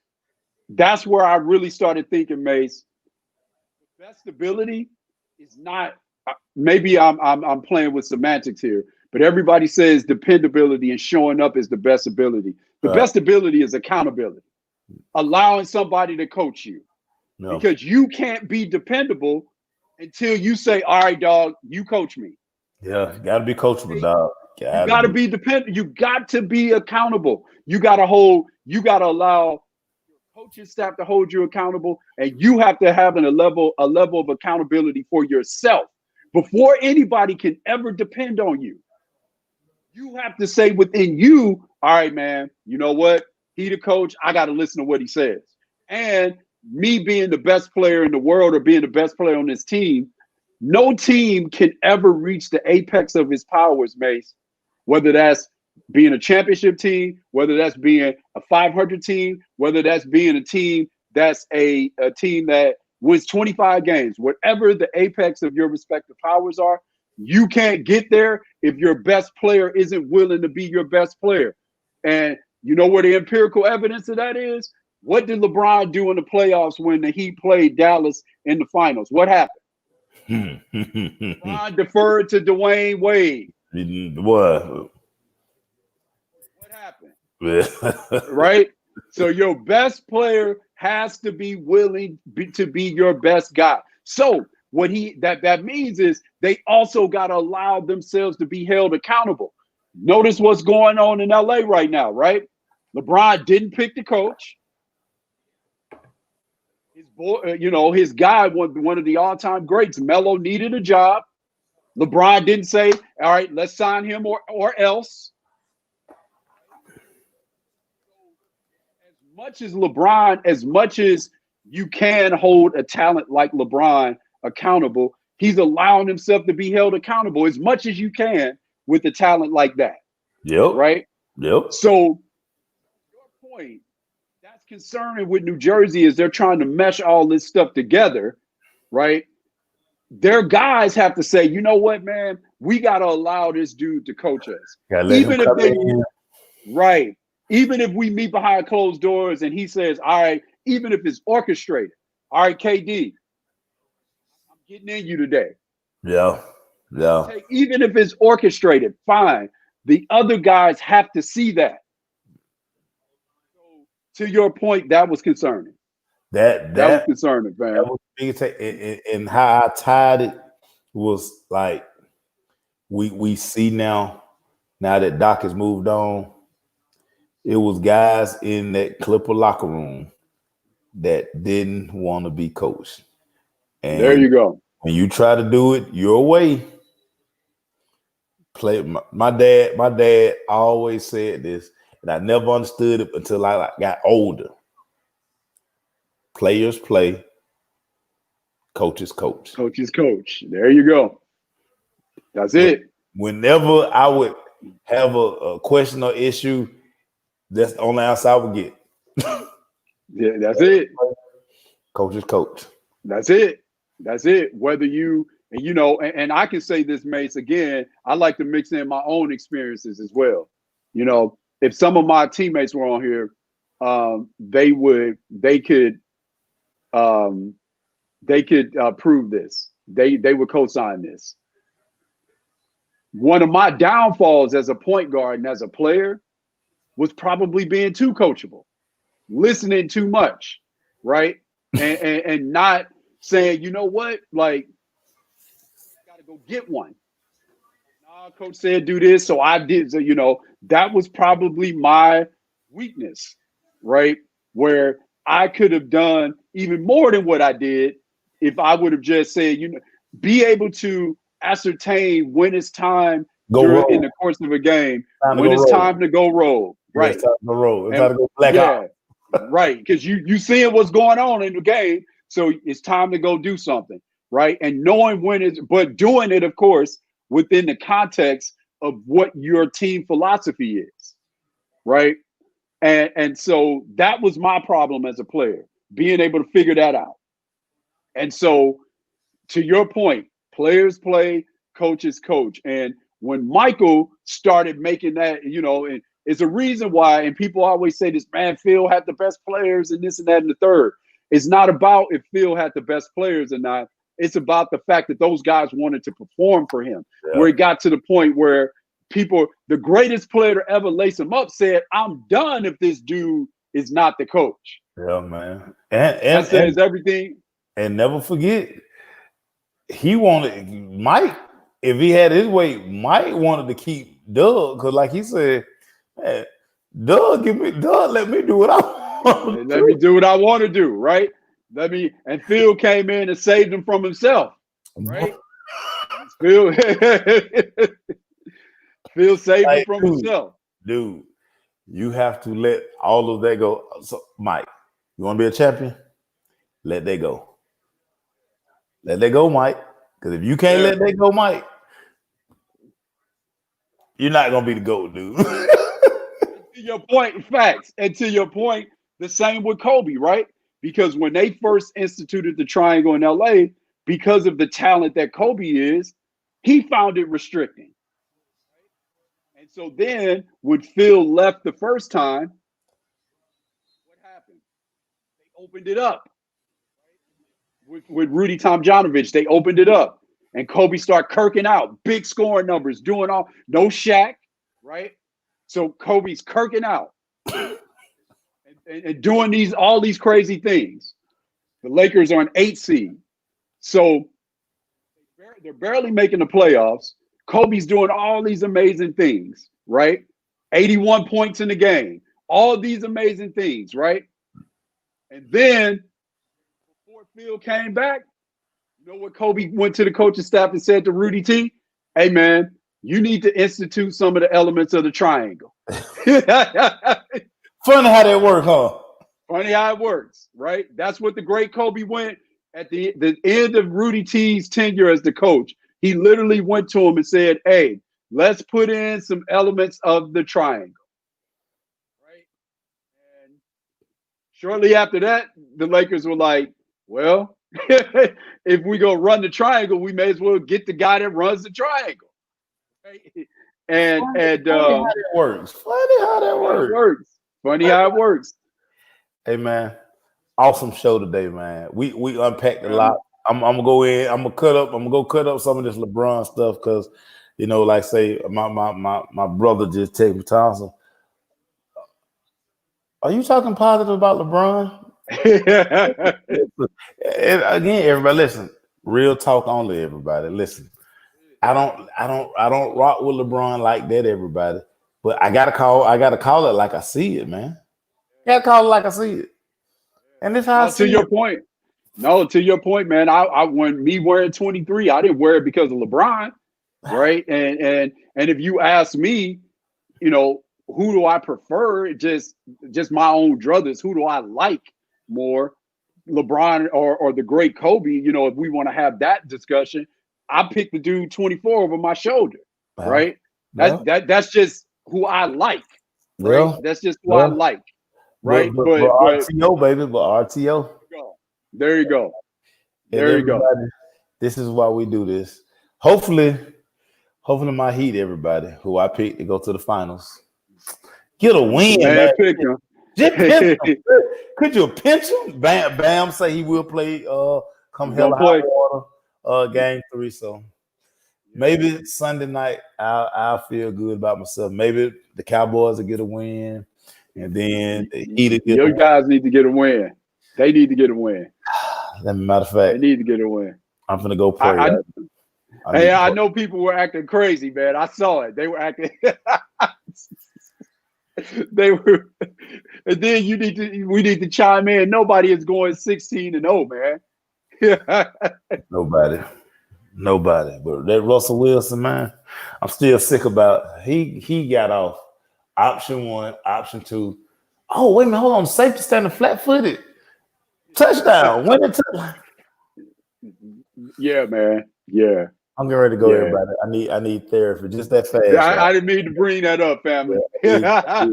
Speaker 2: that's where I really started thinking, Mace, the best ability is not maybe I'm playing with semantics here, but everybody says dependability and showing up is the best ability. The best ability is accountability, allowing somebody to coach you, because you can't be dependable until you say, all right, dog, you coach me.
Speaker 1: Yeah, got to be coachable, dog.
Speaker 2: You got to be dependent. You got to be accountable. You got to allow your coaching staff to hold you accountable, and you have to have a level of accountability for yourself before anybody can ever depend on you. You have to say within you, all right, man, you know what? He the coach. I got to listen to what he says. And me being the best player in the world or being the best player on this team, no team can ever reach the apex of his powers, Mace, whether that's being a championship team, whether that's being a 500 team, whether that's being a team that's a team that wins 25 games, whatever the apex of your respective powers are, you can't get there if your best player isn't willing to be your best player. And you know where the empirical evidence of that is? What did LeBron do in the playoffs when the Heat played Dallas in the finals? What happened? LeBron deferred to Dwayne Wade.
Speaker 1: What
Speaker 2: happened? Right? So your best player has to be willing to be your best guy. So what that means is they also got to allow themselves to be held accountable. Notice what's going on in LA right now, right? LeBron didn't pick the coach. His boy, his guy, one of the all-time greats, Melo, needed a job. LeBron didn't say, all right, let's sign him or else. As much as you can hold a talent like LeBron accountable, he's allowing himself to be held accountable as much as you can with a talent like that.
Speaker 1: Yep.
Speaker 2: Right?
Speaker 1: Yep.
Speaker 2: So your point, that's concerning with New Jersey is they're trying to mesh all this stuff together, right? Their guys have to say, you know what, man, we got to allow this dude to coach us. Even if we meet behind closed doors and he says, all right, even if it's orchestrated, all right, KD, I'm getting in you today.
Speaker 1: Yeah.
Speaker 2: Even if it's orchestrated, fine. The other guys have to see that. So, to your point, that was concerning. That was concerning, man.
Speaker 1: That was big. And how I tied it was like we see now that Doc has moved on. It was guys in that Clipper locker room that didn't want to be coached. And
Speaker 2: there you go.
Speaker 1: When you try to do it your way, my dad always said this, and I never understood it until I got older. Players play, coaches coach.
Speaker 2: Coaches coach. There you go. That's it.
Speaker 1: Whenever I would have a question or issue, that's the only answer I would get.
Speaker 2: Yeah, that's it.
Speaker 1: Coaches coach.
Speaker 2: That's it. That's it. Whether you and I can say this, Mace, again, I like to mix in my own experiences as well. If some of my teammates were on here, they could prove this. They would co-sign this. One of my downfalls as a point guard and as a player was probably being too coachable, listening too much, right? And not saying, you know what, like, gotta go get one. Nah, coach said do this, so I did. So, that was probably my weakness, right? Where I could have done even more than what I did if I would have just said, be able to ascertain when it's time in the course of a game, when it's time to go roll. Right.
Speaker 1: It's time to roll. It's time to go black out.
Speaker 2: Right. Because you seeing what's going on in the game. So it's time to go do something. Right. And knowing but doing it, of course, within the context of what your team philosophy is. Right. And so that was my problem as a player, being able to figure that out. And so to your point, players play, coaches coach. And when Michael started making that, and it's a reason why, and people always say this, man, Phil had the best players and this and that and the third. It's not about if Phil had the best players or not. It's about the fact that those guys wanted to perform for him.
Speaker 1: Yeah.
Speaker 2: Where it got to the point where people, the greatest player to ever lace him up, said, "I'm done if this dude is not the coach."
Speaker 1: Yeah, man.
Speaker 2: That says everything.
Speaker 1: And never forget, he wanted Mike. If he had his way, Mike wanted to keep Doug because, like he said, man, Doug, let me do what I want.
Speaker 2: Let me do what I want to do, right? And Phil came in and saved him from himself, right? Phil saved him from himself.
Speaker 1: Dude, you have to let all of that go. So, Mike, you want to be a champion? Let that go. Let that go, Mike. Because if you can't let that go, Mike, you're not going to be the GOAT, dude.
Speaker 2: To your point, facts. And to your point, the same with Kobe, right? Because when they first instituted the triangle in LA, because of the talent that Kobe is, he found it restricting. And so then when Phil left the first time, what happened? They opened it up. With Rudy Tomjanovich, they opened it up. And Kobe started kirking out, big scoring numbers, doing all, no Shaq, right? So Kobe's kirking out and doing all these crazy things. The Lakers are an 8 seed. So they're barely making the playoffs. Kobe's doing all these amazing things, right? 81 points in the game, all these amazing things, right? And then before Phil came back, you know what Kobe went to the coaching staff and said to Rudy T? "Hey, man, you need to institute some of the elements of the triangle."
Speaker 1: Funny how that works, huh?
Speaker 2: Funny how it works, right? That's what the great Kobe went at the end of Rudy T's tenure as the coach. He literally went to him and said, "Hey, let's put in some elements of the triangle." Right? And shortly after that, the Lakers were like, "Well, if we go run the triangle, we may as well get the guy that runs the triangle." Right? And
Speaker 1: funny how that works. Funny how that works.
Speaker 2: Funny how it works.
Speaker 1: Hey, man, awesome show today, man. We unpacked a lot. I'm gonna go in. I'm gonna go cut up some of this LeBron stuff because, you know, like say my brother just texted me, Thompson. Are you talking positive about LeBron? And again, everybody, listen. Real talk only, everybody. Listen. I don't rock with LeBron like that, everybody. But I gotta call it like I see it, man. I gotta call it like I see it. And this how I see
Speaker 2: to your point. No, to your point, man. I when me wearing 23, I didn't wear it because of LeBron, right? And if you ask me, you know, who do I prefer? Just my own druthers. Who do I like more, LeBron or the great Kobe? You know, if we want to have that discussion, I pick the dude 24 over my shoulder, right? That's just who I like. Right? That's just who I like. Right?
Speaker 1: But RTO, baby, but RTO.
Speaker 2: There you go. There you go.
Speaker 1: This is why we do this. Hopefully my Heat, everybody, who I picked to go to the finals, get a win. Man, pick him. Just pinch him. Could you pinch him? Bam say he will play come hell or high water game 3. So maybe Sunday night I'll feel good about myself. Maybe the Cowboys will get a win. And then the Heat
Speaker 2: your guys need to get a win. They need to get a win.
Speaker 1: As a matter of fact,
Speaker 2: they need to get a win.
Speaker 1: I'm gonna go play.
Speaker 2: I know people were acting crazy, man. I saw it. They were acting. They were, and then we need to chime in. Nobody is going 16-0, man.
Speaker 1: Nobody. But that Russell Wilson, man, I'm still sick about. He got off option 1, option 2. Oh, wait a minute, hold on. Safety standing flat-footed. Touchdown. Winning touchdown.
Speaker 2: Yeah, man. Yeah.
Speaker 1: I'm getting ready to go, everybody. I need therapy. Just that fast.
Speaker 2: I didn't mean to bring that up, family.
Speaker 1: I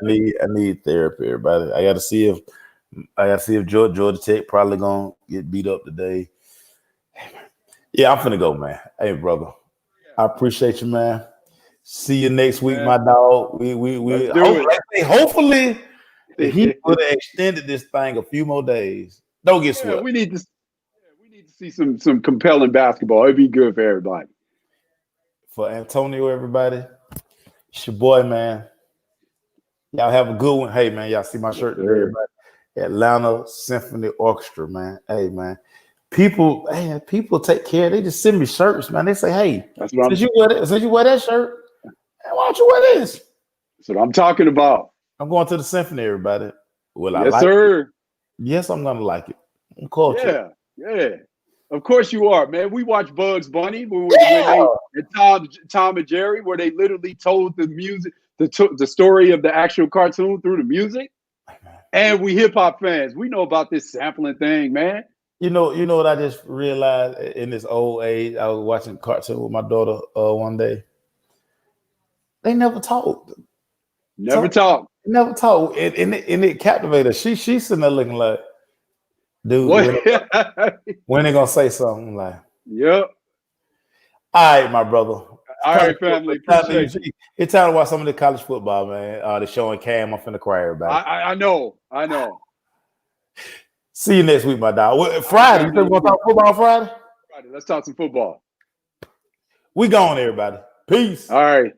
Speaker 1: need therapy, everybody. I got to see if Georgia Tech probably gonna get beat up today. Yeah, I'm finna go, man. Hey, brother, I appreciate you, man. See you next week, my dog. Hopefully the Heat would have extended this thing a few more days. Don't get swept.
Speaker 2: We need to see some compelling basketball. It'd be good for everybody.
Speaker 1: For Antonio, everybody, it's your boy, man. Y'all have a good one. Hey, man, y'all see my shirt today, everybody. Atlanta Symphony Orchestra, man. Hey, man. People take care. They just send me shirts, man. They say, hey, since you wear that shirt, why don't you wear this?
Speaker 2: That's what I'm talking about.
Speaker 1: I'm going to the symphony, everybody. Will I
Speaker 2: yes,
Speaker 1: like
Speaker 2: sir.
Speaker 1: it? Yes, I'm gonna like it. Culture.
Speaker 2: Yeah. Of course you are, man. We watched Bugs Bunny when Tom and Jerry, where they literally told the music, the story of the actual cartoon through the music. And we hip hop fans, we know about this sampling thing, man.
Speaker 1: You know what I just realized in this old age. I was watching cartoon with my daughter one day. They never talked.
Speaker 2: Never talk.
Speaker 1: And it captivated her. She's sitting there looking like, dude, when they gonna say something? Like,
Speaker 2: yep.
Speaker 1: All right, my brother.
Speaker 2: All right, family.
Speaker 1: It's time to watch some of the college football, man. They're showing Cam. I'm finna cry, everybody.
Speaker 2: I know.
Speaker 1: See you next week, my dog. Friday. You think we're gonna talk football Friday?
Speaker 2: Let's talk some football.
Speaker 1: We gone, everybody. Peace.
Speaker 2: All right.